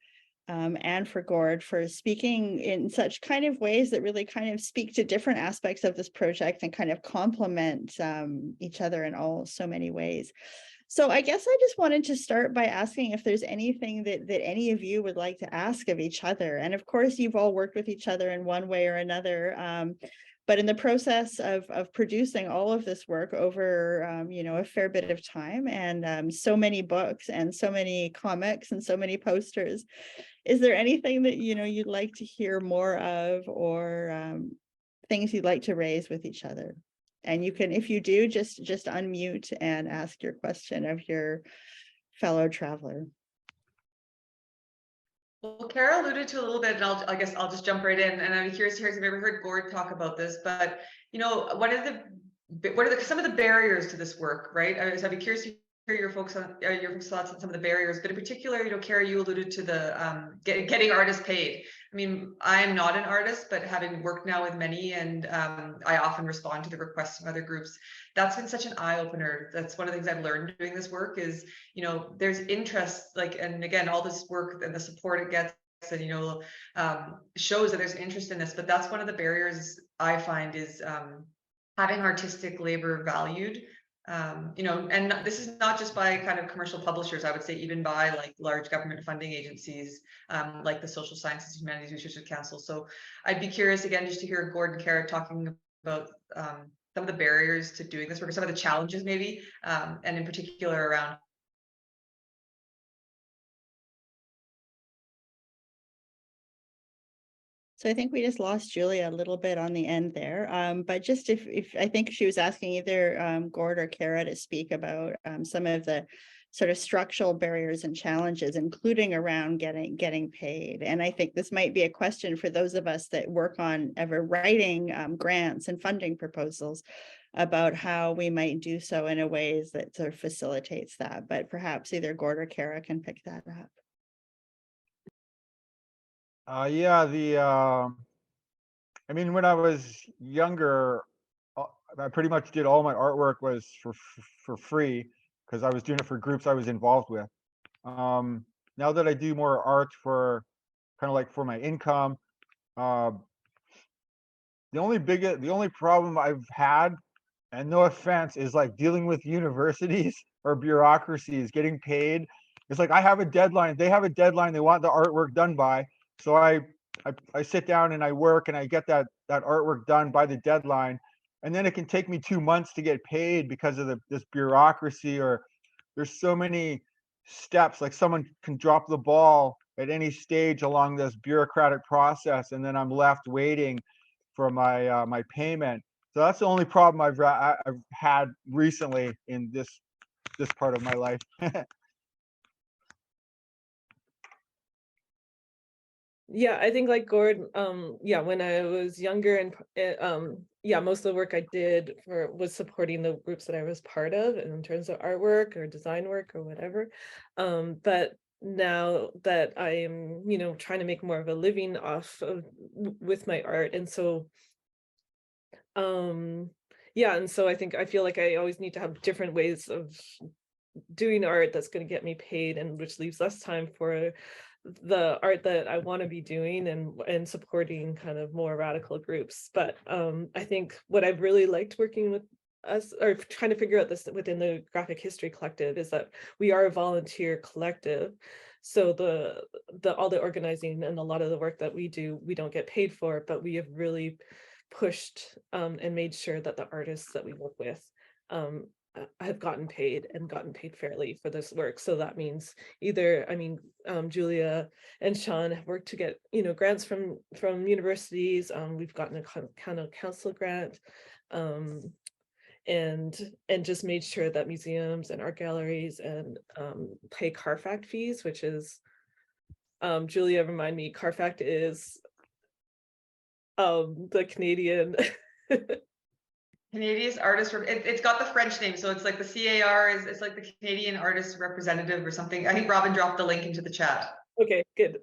S1: and for Gord, for speaking in such kind of ways that really kind of speak to different aspects of this project and kind of complement each other in so many ways. So I guess I just wanted to start by asking if there's anything that any of you would like to ask of each other. And of course, you've all worked with each other in one way or another. But in the process of producing all of this work over, you know, a fair bit of time, and so many books and so many comics and so many posters, is there anything that, you know, you'd like to hear more of, or things you'd like to raise with each other? And you can, if you do, just unmute and ask your question of your fellow traveler.
S2: Well, Kara alluded to a little bit, and I guess I'll just jump right in. And I'm curious to hear if you've ever heard Gord talk about this, but you know, what are some of the barriers to this work, right? So I'd be curious to hear your folks' thoughts on some of the barriers, but in particular, you know, Kara, you alluded to the getting artists paid. I mean, I am not an artist, but having worked now with many, and I often respond to the requests from other groups. That's been such an eye opener. That's one of the things I've learned doing this work is, you know, there's interest, like, and again, all this work and the support it gets, and you know, shows that there's interest in this. But that's one of the barriers I find is having artistic labor valued. You know, and this is not just by kind of commercial publishers, I would say even by like large government funding agencies, like the Social Sciences and Humanities Research Council. So I'd be curious again, just to hear Gord and Kara talking about some of the barriers to doing this work, or some of the challenges maybe, and in particular around.
S1: So I think we just lost Julia a little bit on the end there. But just if I think she was asking either Gord or Kara to speak about some of the sort of structural barriers and challenges, including around getting paid. And I think this might be a question for those of us that work on ever writing grants and funding proposals about how we might do so in a ways that sort of facilitates that. But perhaps either Gord or Kara can pick that up.
S5: Yeah, I mean, when I was younger, I pretty much did all my artwork was for free because I was doing it for groups I was involved with. Now that I do more art for kind of like for my income, the only problem I've had, and no offense, is like dealing with universities or bureaucracies getting paid. It's like I have a deadline, they have a deadline, they want the artwork done by. So I sit down and I work and I get that artwork done by the deadline. And then it can take me 2 months to get paid because of this bureaucracy, or there's so many steps, like someone can drop the ball at any stage along this bureaucratic process, and then I'm left waiting for my my payment. So that's the only problem I've had recently in this part of my life.
S4: Yeah, I think like Gord, yeah, when I was younger and yeah, most of the work I did was supporting the groups that I was part of in terms of artwork or design work or whatever. But now that I am, you know, trying to make more of a living off of with my art, and so yeah, and so I feel like I always need to have different ways of doing art that's going to get me paid, and which leaves less time for the art that I want to be doing and supporting kind of more radical groups. But I think what I've really liked working with us, or trying to figure out this within the Graphic History Collective, is that we are a volunteer collective. So all the organizing and a lot of the work that we do, we don't get paid for, but we have really pushed and made sure that the artists that we work with have gotten paid fairly for this work. So that means either, I mean, Julia and Sean have worked to get, you know, grants from universities. We've gotten a kind of council grant, and just made sure that museums and art galleries and pay CARFACT fees, which is, Julia, remind me, CARFACT is the Canadian
S2: Canadian artist, it's got the French name, so it's like the CAR it's like the Canadian Artist Representative or something. I think Robin dropped the link into the chat.
S4: Okay, good.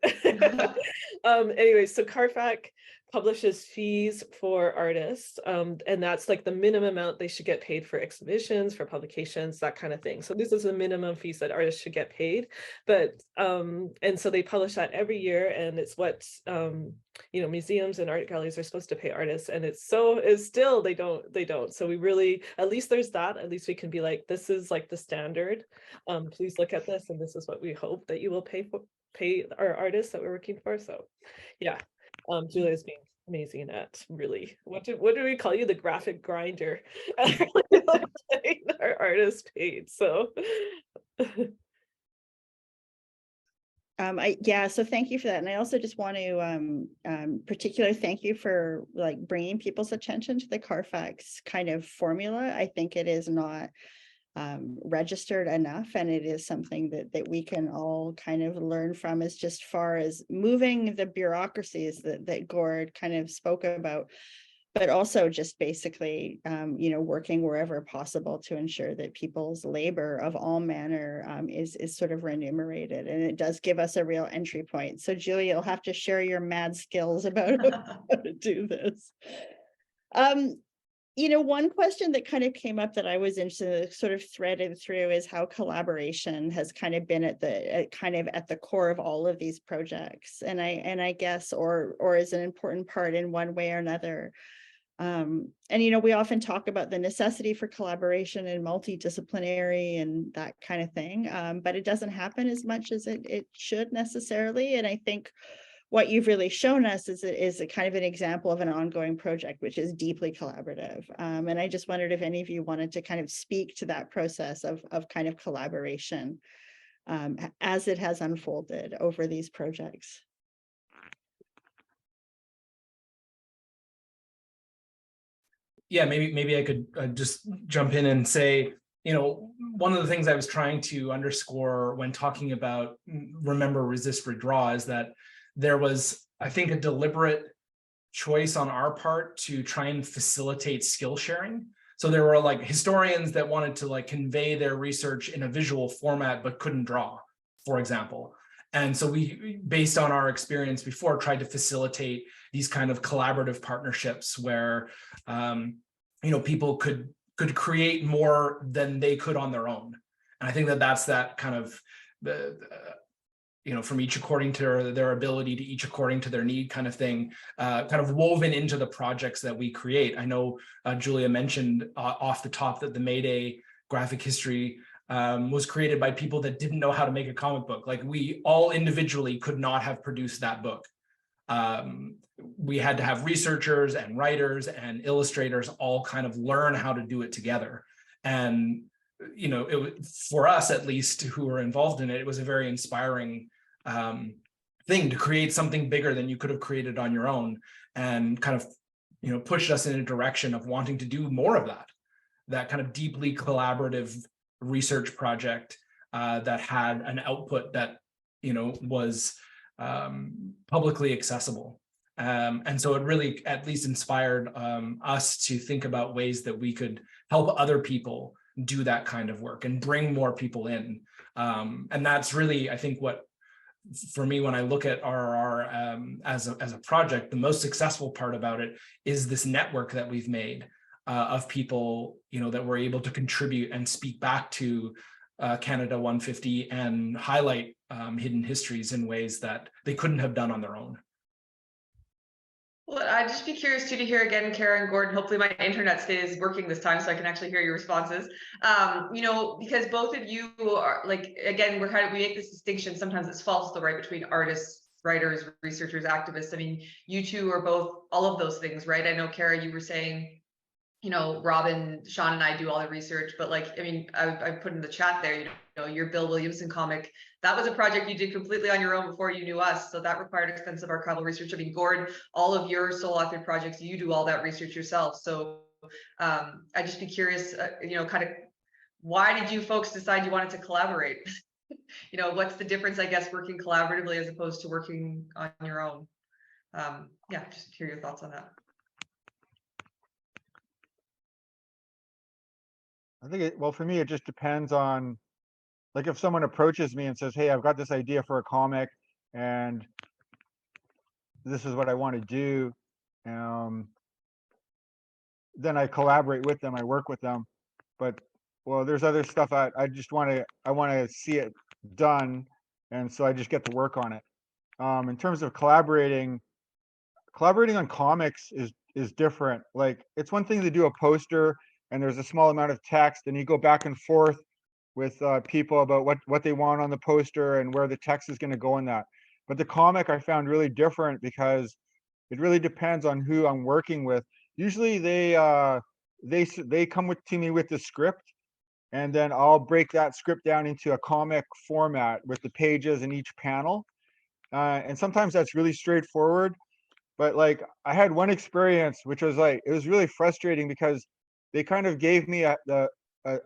S4: Anyway, so CARFAC publishes fees for artists, and that's like the minimum amount they should get paid for exhibitions, for publications, that kind of thing. So this is the minimum fees that artists should get paid. But and so they publish that every year, and it's what you know, museums and art galleries are supposed to pay artists, and it's still they don't. So we really, at least there's that. At least we can be like, this is like the standard. Please look at this, and this is what we hope that you will pay our artists that we're working for. So yeah, Julia's being amazing at really, what do we call you, the graphic grinder? Our artist paid, so.
S1: So thank you for that. And I also just want to particular thank you for like bringing people's attention to the Carfax kind of formula. I think it is not registered enough, and it is something that we can all kind of learn from, as just far as moving the bureaucracies that Gord kind of spoke about, but also just basically, working wherever possible to ensure that people's labor of all manner is sort of remunerated. And it does give us a real entry point. So Julia, you'll have to share your mad skills about how to do this. One question that kind of came up that I was interested in, sort of threaded through, is how collaboration has kind of been at the core of all of these projects. And I guess, or is an important part in one way or another. We often talk about the necessity for collaboration and multidisciplinary and that kind of thing, but it doesn't happen as much as it should necessarily. And I think what you've really shown us is a kind of an example of an ongoing project, which is deeply collaborative. And I just wondered if any of you wanted to kind of speak to that process of kind of collaboration as it has unfolded over these projects.
S3: Yeah, maybe I could just jump in and say, one of the things I was trying to underscore when talking about remember, resist, redraw is that there was, I think, a deliberate choice on our part to try and facilitate skill sharing. So there were like historians that wanted to like convey their research in a visual format but couldn't draw, for example. And so we, based on our experience before, tried to facilitate these kind of collaborative partnerships where people could create more than they could on their own. And I think that's that kind of from each according to their ability to each according to their need kind of thing, kind of woven into the projects that we create. I know Julia mentioned off the top that the Mayday graphic history was created by people that didn't know how to make a comic book. Like, we all individually could not have produced that book. We had to have researchers and writers and illustrators all kind of learn how to do it together. And it was, for us at least, who were involved in it, it was a very inspiring thing to create something bigger than you could have created on your own, and kind of pushed us in a direction of wanting to do more of that kind of deeply collaborative research project that had an output that was publicly accessible. And so it really at least inspired us to think about ways that we could help other people do that kind of work and bring more people in. And that's really, I think, what, for me, when I look at RRR as a project, the most successful part about it is this network that we've made of people, that were able to contribute and speak back to Canada 150 and highlight hidden histories in ways that they couldn't have done on their own.
S2: Well, I'd just be curious to hear again, Kara and Gordon. Hopefully my internet stays working this time so I can actually hear your responses. Because both of you are, like, again, we make this distinction. Sometimes it's false, though, right, between artists, writers, researchers, activists. I mean, you two are both all of those things, right? I know, Kara, you were saying, Robin, Sean, and I do all the research, but I put in the chat there, your Bill Williamson comic, that was a project you did completely on your own before you knew us. So that required extensive archival research. I mean, Gord, all of your sole authored projects, you do all that research yourself. So I'd just be curious, kind of, why did you folks decide you wanted to collaborate? What's the difference, I guess, working collaboratively as opposed to working on your own? Just hear your thoughts on that.
S5: I think for me, it just depends on, like, if someone approaches me and says, hey, I've got this idea for a comic and this is what I want to do, then I collaborate with them, I work with them. But, well, there's other stuff I want to see it done, and so I just get to work on it. In terms of collaborating on comics is different. Like, it's one thing to do a poster and there's a small amount of text and you go back and forth with people about what they want on the poster and where the text is going to go in that. But the comic I found really different because it really depends on who I'm working with. Usually they come to me with the script, and then I'll break that script down into a comic format with the pages in each panel. And sometimes that's really straightforward. But like I had one experience which was like, it was really frustrating because they kind of gave me a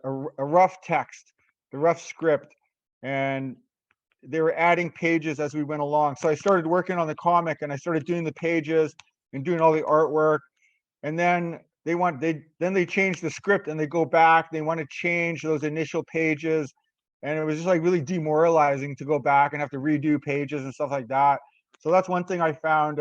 S5: rough text, the rough script, and they were adding pages as we went along. So I started working on the comic and I started doing the pages and doing all the artwork. And then they change the script and they go back, they want to change those initial pages. And it was just like really demoralizing to go back and have to redo pages and stuff like that. So that's one thing I found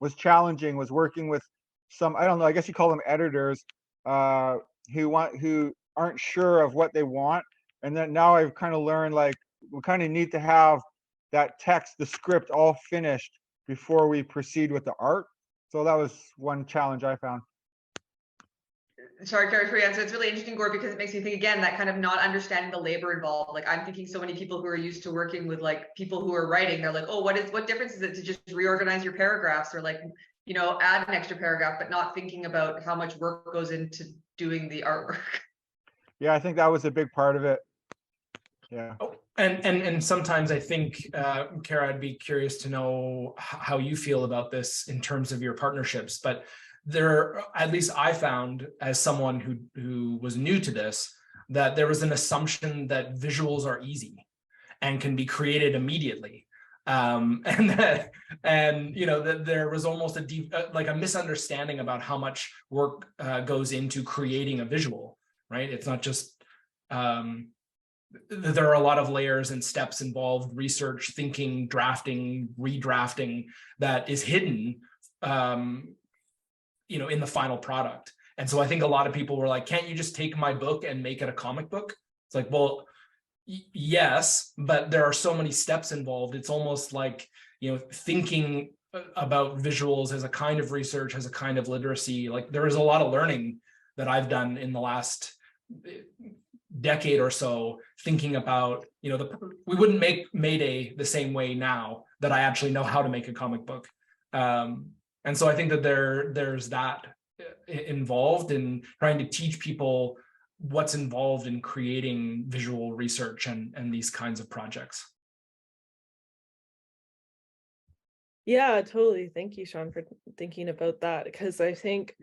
S5: was challenging, was working with some, I don't know, I guess you call them editors, who aren't sure of what they want. And then now I've kind of learned, like, we kind of need to have that text, the script, all finished before we proceed with the art. So that was one challenge I found.
S2: Sorry, Kara, for your answer. It's really interesting, Gord, because it makes me think again, that kind of not understanding the labor involved. Like I'm thinking so many people who are used to working with like people who are writing, they're like, oh, what difference is it to just reorganize your paragraphs or like, you know, add an extra paragraph, but not thinking about how much work goes into doing the artwork.
S5: Yeah, I think that was a big part of it. Yeah.
S3: Oh, and sometimes I think, Kara, I'd be curious to know how you feel about this in terms of your partnerships. But there, at least I found, as someone who was new to this, that there was an assumption that visuals are easy and can be created immediately. And you know, that there was almost a deep, like a misunderstanding about how much work goes into creating a visual, right? It's not just, there are a lot of layers and steps involved, research, thinking, drafting, redrafting, that is hidden, you know, in the final product. And so I think a lot of people were like, can't you just take my book and make it a comic book? It's like, well, yes, but there are so many steps involved. It's almost like, you know, thinking about visuals as a kind of research, as a kind of literacy. Like there is a lot of learning that I've done in the last decade or so, thinking about, you know, we wouldn't make Mayday the same way now that I actually know how to make a comic book. And so I think that there's that involved in trying to teach people what's involved in creating visual research and these kinds of projects.
S4: Yeah, totally. Thank you, Sean, for thinking about that, because I think,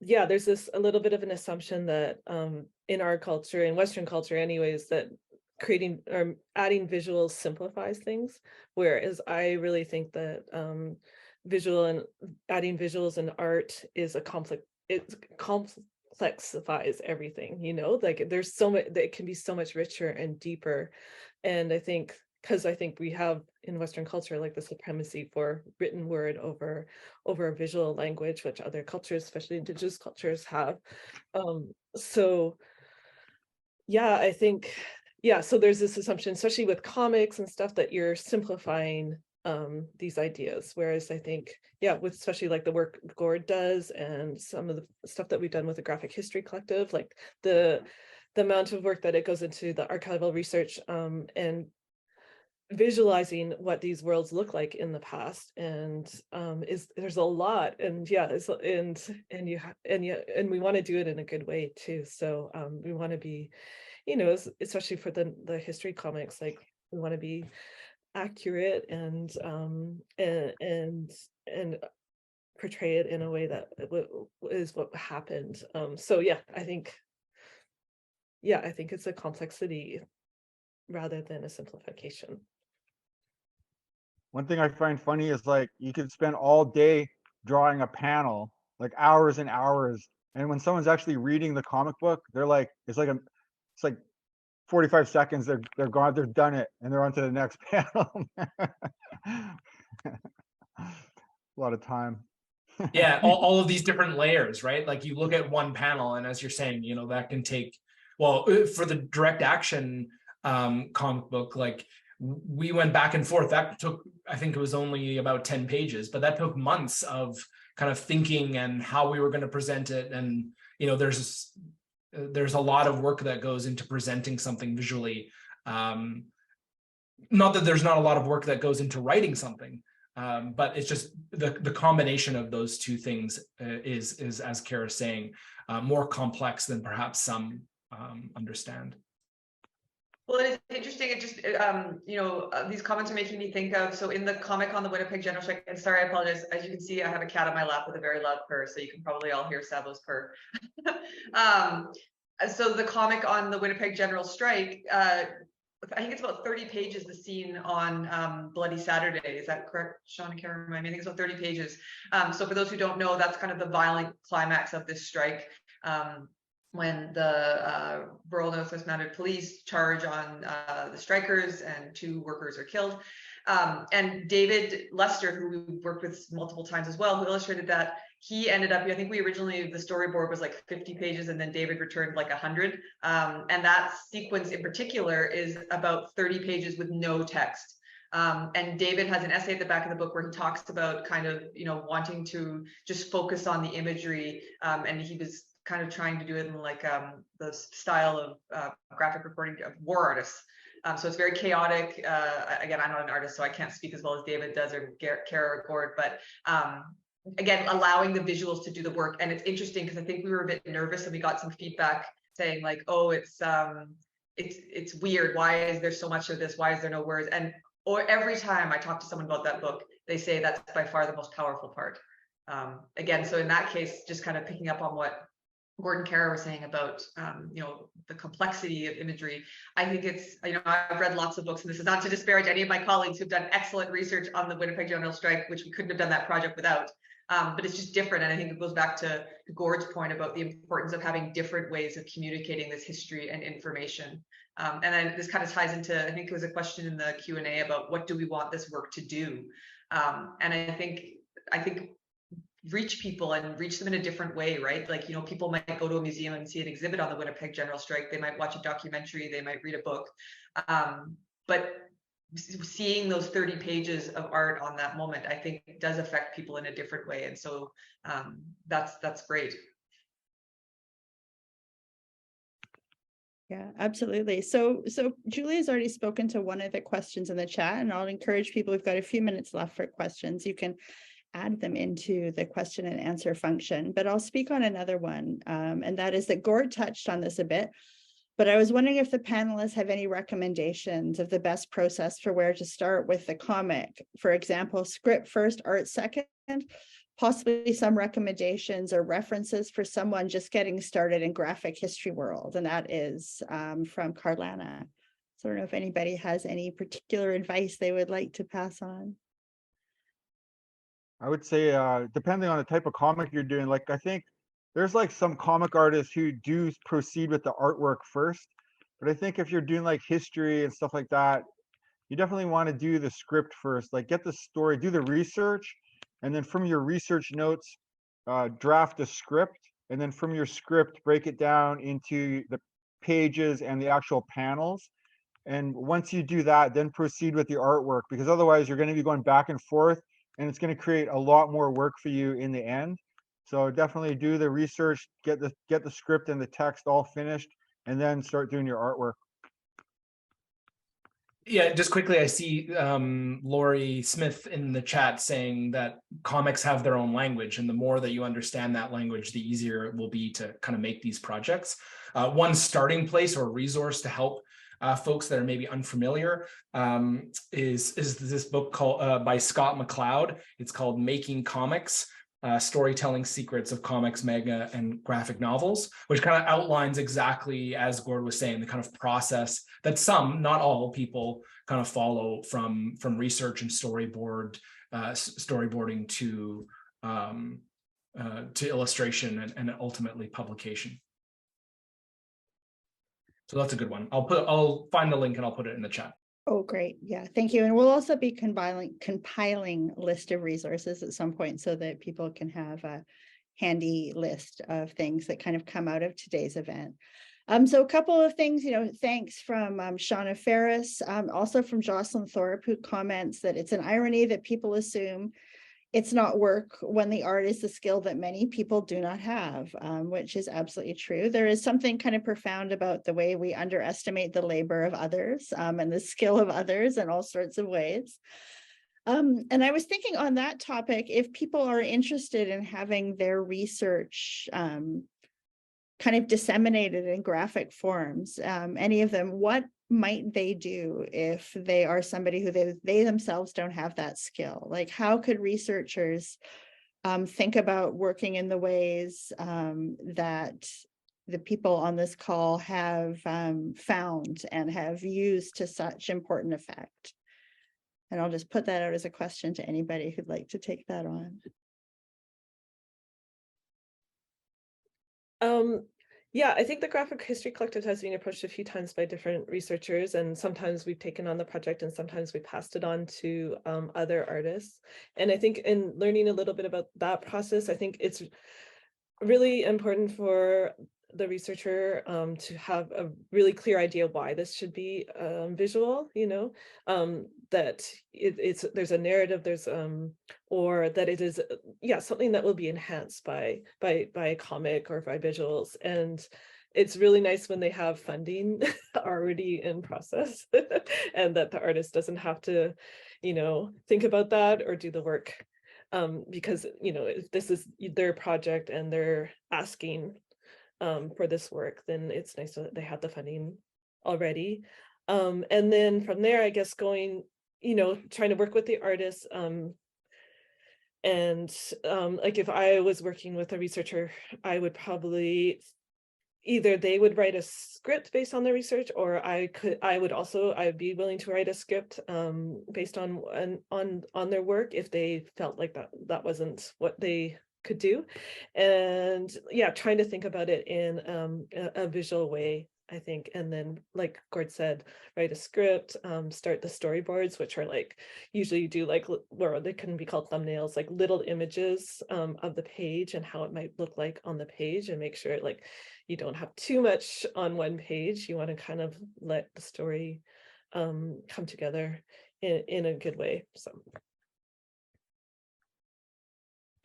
S4: yeah, there's a little bit of an assumption that in our culture, in Western culture anyways, that creating or adding visuals simplifies things, whereas I really think that adding visuals and art is it complexifies everything, you know, like there's so much that can be so much richer and deeper. And I think because I think we have in Western culture like the supremacy for written word over visual language, which other cultures, especially Indigenous cultures, have. So yeah, I think, yeah, so there's this assumption, especially with comics and stuff, that you're simplifying these ideas, whereas I think, yeah, with especially like the work Gord does and some of the stuff that we've done with the Graphic History Collective, like the amount of work that it goes into the archival research and visualizing what these worlds look like in the past, and there's a lot, and yeah, and we want to do it in a good way too. So we want to be, you know, especially for the history comics, like we want to be accurate and portray it in a way that is what happened. So yeah, I think it's a complexity rather than a simplification.
S5: One thing I find funny is like you could spend all day drawing a panel, like hours and hours, and when someone's actually reading the comic book, they're like, it's like 45 seconds, they're gone, they're done it, and they're on to the next panel. A lot of time.
S3: Yeah, all of these different layers, right? Like you look at one panel, and as you're saying, you know, that can take, well, for the direct action comic book, like we went back and forth. That took, I think it was only about 10 pages, but that took months of kind of thinking and how we were going to present it. And, you know, there's a lot of work that goes into presenting something visually. Not that there's not a lot of work that goes into writing something, But it's just the combination of those two things is as Kara's saying, more complex than perhaps some understand.
S2: Well, it is interesting. It just, these comments are making me think of, so in the comic on the Winnipeg General Strike, and sorry, I apologize. As you can see, I have a cat on my lap with a very loud purr, so you can probably all hear Savo's purr. So the comic on the Winnipeg General Strike, I think it's about 30 pages, the scene on Bloody Saturday. Is that correct, Sean and Kara? I think it's about 30 pages. So for those who don't know, that's kind of the violent climax of this strike. When the Rural Northwest Mounted Police charge on the strikers and 2 workers are killed. And David Lester, who we worked with multiple times as well, who illustrated that, he ended up, I think we originally, the storyboard was like 50 pages and then David returned like 100. And that sequence in particular is about 30 pages with no text. And David has an essay at the back of the book where he talks about kind of, wanting to just focus on the imagery. And he was kind of trying to do it in like the style of graphic reporting of war artists. So it's very chaotic. Again, I'm not an artist, so I can't speak as well as David does or Kara or Gord, but again, allowing the visuals to do the work. And it's interesting because I think we were a bit nervous and we got some feedback saying like, oh, it's weird. Why is there so much of this? Why is there no words? Or every time I talk to someone about that book, they say that's by far the most powerful part. Again, so in that case, just kind of picking up on what Gord and Kara were saying about, the complexity of imagery. I think it's, I've read lots of books, and this is not to disparage any of my colleagues who've done excellent research on the Winnipeg General Strike, which we couldn't have done that project without. But it's just different. And I think it goes back to Gord's point about the importance of having different ways of communicating this history and information. And then this kind of ties into, I think it was a question in the Q&A about what do we want this work to do? And I think reach people and reach them in a different way, right? Like, people might go to a museum and see an exhibit on the Winnipeg General Strike. They might watch a documentary, they might read a book. But seeing those 30 pages of art on that moment, I think does affect people in a different way. And so that's great.
S1: Yeah, absolutely. So Julia's already spoken to one of the questions in the chat, and I'll encourage people, we've got a few minutes left for questions. You can add them into the question and answer function, but I'll speak on another one. And that is that Gord touched on this a bit, but I was wondering if the panelists have any recommendations of the best process for where to start with the comic. For example, script first, art second, possibly some recommendations or references for someone just getting started in graphic history world. And that is from Carlana. So I don't know if anybody has any particular advice they would like to pass on.
S5: I would say, depending on the type of comic you're doing, like I think there's like some comic artists who do proceed with the artwork first. But I think if you're doing like history and stuff like that, you definitely want to do the script first, like get the story, do the research, and then from your research notes, draft a script. And then from your script, break it down into the pages and the actual panels. And once you do that, then proceed with the artwork, because otherwise you're going to be going back and forth, and it's going to create a lot more work for you in the end. So definitely do the research, get the script and the text all finished, and then start doing your artwork.
S3: Yeah, just quickly, I see Lori Smith in the chat saying that comics have their own language, and the more that you understand that language, the easier it will be to kind of make these projects. One starting place or resource to help folks that are maybe unfamiliar is this book called by Scott McLeod. It's called Making Comics, Storytelling Secrets of Comics, Manga, and Graphic Novels, which kind of outlines exactly, as Gord was saying, the kind of process that some, not all people kind of follow from research and storyboarding to illustration and ultimately publication. So that's a good one. I'll find the link and I'll put it in the chat.
S1: Oh, great. Yeah, thank you. And we'll also be compiling a list of resources at some point so that people can have a handy list of things that kind of come out of today's event. So a couple of things, thanks from Shauna Ferris, also from Jocelyn Thorpe, who comments that it's an irony that people assume it's not work when the art is the skill that many people do not have, which is absolutely true. There is something kind of profound about the way we underestimate the labor of others and the skill of others in all sorts of ways. And I was thinking on that topic, if people are interested in having their research kind of disseminated in graphic forms, any of them, what might they do if they are somebody who they themselves don't have that skill? Like, how could researchers think about working in the ways that the people on this call have found and have used to such important effect? And I'll just put that out as a question to anybody who'd like to take that on.
S4: Yeah, I think the Graphic History Collective has been approached a few times by different researchers, and sometimes we've taken on the project and sometimes we passed it on to other artists. And I think in learning a little bit about that process, I think it's really important for the researcher to have a really clear idea why this should be visual, that there's a narrative, there's or that it is something that will be enhanced by a comic or by visuals. And it's really nice when they have funding already in process and that the artist doesn't have to think about that or do the work, because if this is their project and they're asking for this work, then it's nice that they have the funding already. And then from there, I guess going, trying to work with the artists. And like if I was working with a researcher, I would probably either they would write a script based on their research, or I'd be willing to write a script based on their work if they felt like that wasn't what they could do. And trying to think about it in a visual way, I think. And then, like Gord said, write a script, start the storyboards, which are like, usually you do like, or they can be called thumbnails, like little images of the page and how it might look like on the page, and make sure like you don't have too much on one page. You want to kind of let the story come together in a good way. So.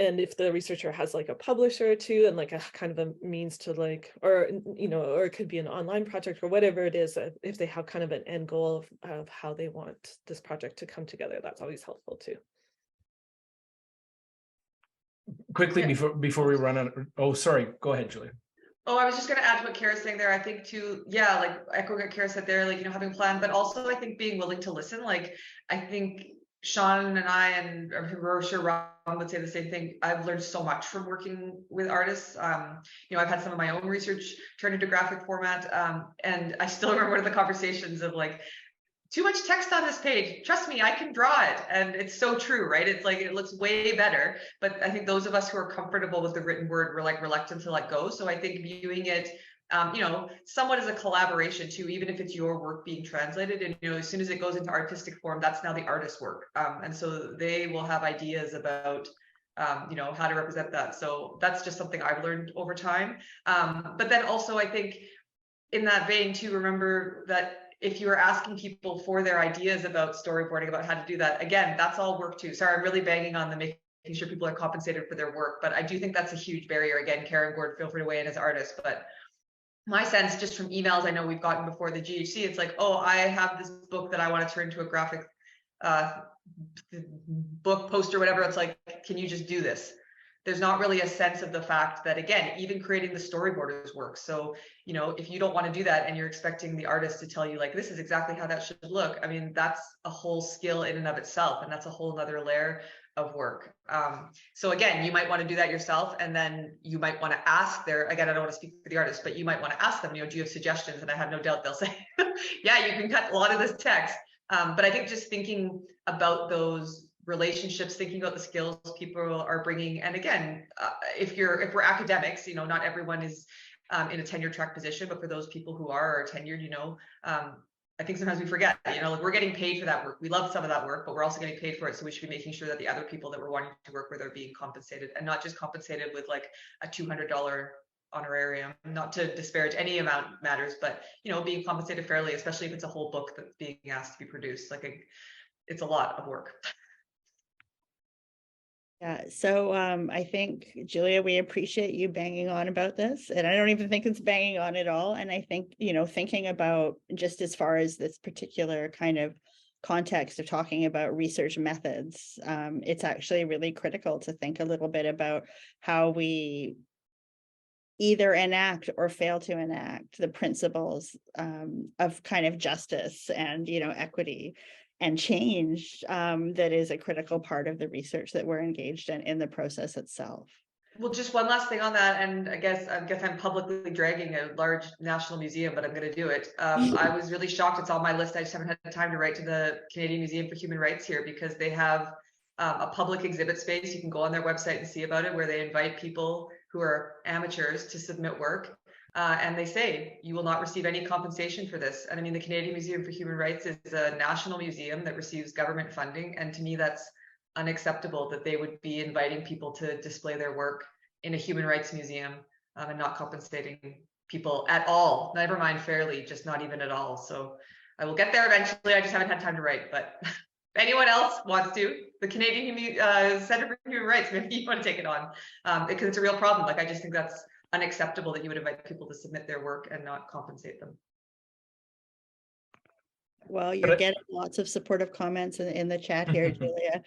S4: And if the researcher has like a publisher too, and like a kind of a means to like, or it could be an online project or whatever it is, if they have kind of an end goal of how they want this project to come together, that's always helpful too.
S3: Quickly, before we run out. Oh, sorry. Go ahead, Julia.
S2: Oh, I was just going to add to what Kara's saying there. I think too, like echoing what Kara said there, like, having a plan, but also I think being willing to listen. Like, I think Sean and I, and I'm sure Ron would say the same thing. I've learned so much from working with artists. I've had some of my own research turned into graphic format. And I still remember one of the conversations of like, too much text on this page. Trust me, I can draw it. And it's so true, right? It's like, it looks way better. But I think those of us who are comfortable with the written word, we're like reluctant to let go. So I think viewing it, somewhat as a collaboration too, even if it's your work being translated, and, as soon as it goes into artistic form, that's now the artist's work. And so they will have ideas about, how to represent that. So that's just something I've learned over time. But then also I think in that vein too, remember that if you are asking people for their ideas about storyboarding, about how to do that, again, that's all work too. Sorry, I'm really banging on the making sure people are compensated for their work, but I do think that's a huge barrier. Again, Kara and Gord, feel free to weigh in as artists, but my sense, just from emails I know we've gotten before the GHC, it's like, oh, I have this book that I want to turn into a graphic book poster, whatever. It's like, can you just do this? There's not really a sense of the fact that, again, even creating the storyboard is work. So, if you don't want to do that and you're expecting the artist to tell you like, this is exactly how that should look, I mean, that's a whole skill in and of itself. And that's a whole other layer of work. So again, you might want to do that yourself. And then you might want to ask again, I don't want to speak for the artist, but you might want to ask them, do you have suggestions? And I have no doubt they'll say, yeah, you can cut a lot of this text. But I think just thinking about those relationships, thinking about the skills people are bringing. And again, if we're academics, not everyone is in a tenure track position, but for those people who are tenured, I think sometimes we forget, like we're getting paid for that work. We love some of that work, but we're also getting paid for it. So we should be making sure that the other people that we're wanting to work with are being compensated, and not just compensated with like a $200 honorarium. Not to disparage any amount matters, but being compensated fairly, especially if it's a whole book that's being asked to be produced. Like it's a lot of work.
S1: Yeah, so I think, Julia, we appreciate you banging on about this, and I don't even think it's banging on at all. And I think, thinking about just as far as this particular kind of context of talking about research methods, it's actually really critical to think a little bit about how we either enact or fail to enact the principles of kind of justice and, you know, equity and change that is a critical part of the research that we're engaged in the process itself.
S2: Well, just one last thing on that, and I guess I'm publicly dragging a large national museum, but I'm going to do it. I was really shocked. It's on my list. I just haven't had time to write to the Canadian Museum for Human Rights here, because they have a public exhibit space. You can go on their website and see about it, where they invite people who are amateurs to submit work. And they say, you will not receive any compensation for this. And I mean, the Canadian Museum for Human Rights is a national museum that receives government funding. And to me, that's unacceptable that they would be inviting people to display their work in a human rights museum and not compensating people at all, never mind fairly, just not even at all. So I will get there eventually. I just haven't had time to write, but if anyone else wants to, the Canadian Center for Human Rights, maybe you want to take it on, because it's a real problem. Like, I just think that's unacceptable that you would invite people to submit their work and not compensate them.
S1: Well, you're getting lots of supportive comments in the chat here, Julia.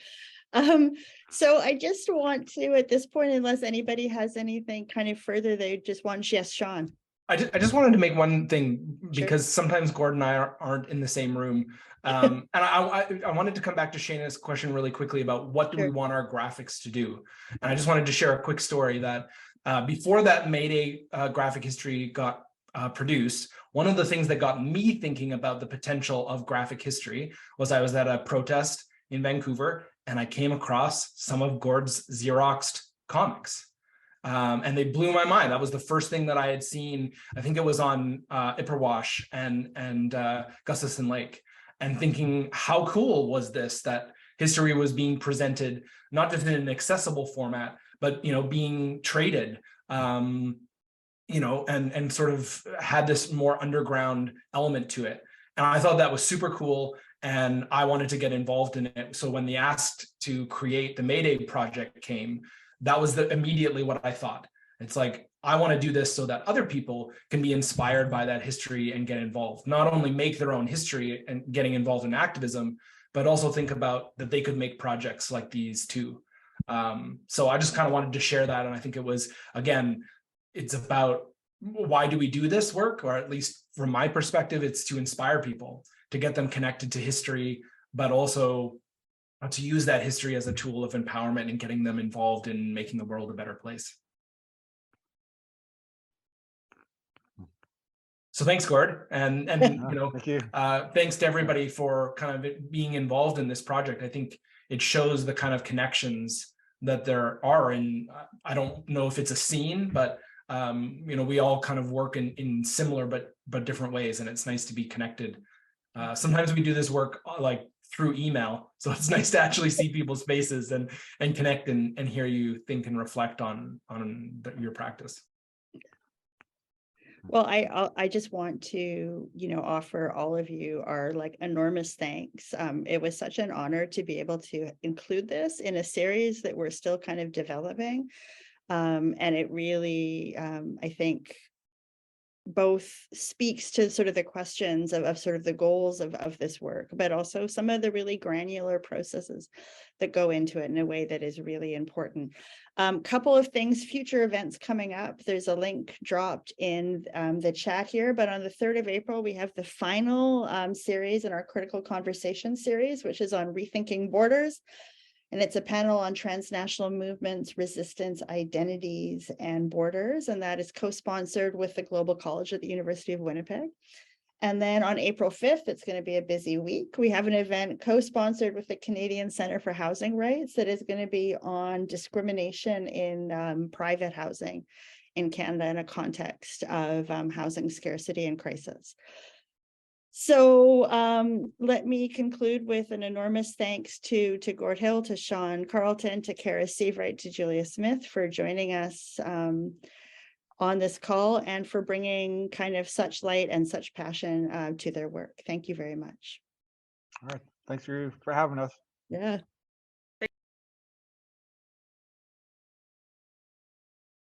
S1: So I just want to, at this point, unless anybody has anything kind of further, they just want, yes, Sean.
S3: I just wanted to make one thing,
S1: Sure.
S3: because sometimes Gord and I aren't in the same room. And I wanted to come back to Shayna's question really quickly about what do we want our graphics to do? And I just wanted to share a quick story that before that May Day graphic history got produced, one of the things that got me thinking about the potential of graphic history was I was at a protest in Vancouver, and I came across some of Gord's Xeroxed comics. And they blew my mind. That was the first thing that I had seen. I think it was on Ipperwash and Gustafson Lake, and thinking, how cool was this, that history was being presented, not just in an accessible format, but, you know, being traded, you know, and sort of had this more underground element to it. And I thought that was super cool, and I wanted to get involved in it. So when the ask to create the May Day project came, that was immediately what I thought. It's like, I want to do this so that other people can be inspired by that history and get involved, not only make their own history and getting involved in activism, but also think about that they could make projects like these too. So I just kind of wanted to share that. And I think it was, again, it's about, why do we do this work? Or at least from my perspective, it's to inspire people, to get them connected to history, but also to use that history as a tool of empowerment and getting them involved in making the world a better place. So thanks, Gord, and you know,
S5: Thank you.
S3: Thanks to everybody for kind of being involved in this project. I think it shows the kind of connections that there are, and I don't know if it's a scene, but you know, we all kind of work in similar but different ways, and it's nice to be connected. Sometimes we do this work like through email, so it's nice to actually see people's faces and connect and hear you think and reflect on your practice.
S1: Well, I just want to, you know, offer all of you our like enormous thanks. It was such an honor to be able to include this in a series that we're still kind of developing. And it really, I think, both speaks to sort of the questions of sort of the goals of this work, but also some of the really granular processes that go into it in a way that is really important. Couple of things, future events coming up. There's a link dropped in the chat here, but on the 3rd of April, we have the final series in our Critical Conversation series, which is on rethinking borders. And it's a panel on transnational movements, resistance, identities, and borders. And that is co-sponsored with the Global College at the University of Winnipeg. And then on April 5th, it's going to be a busy week. We have an event co-sponsored with the Canadian Centre for Housing Rights that is going to be on discrimination in private housing in Canada in a context of housing scarcity and crisis. So let me conclude with an enormous thanks to Gord Hill, to Sean Carleton, to Kara Sievewright, to Julia Smith for joining us on this call and for bringing kind of such light and such passion to their work. Thank you very much.
S5: All right. Thanks for having us.
S1: Yeah.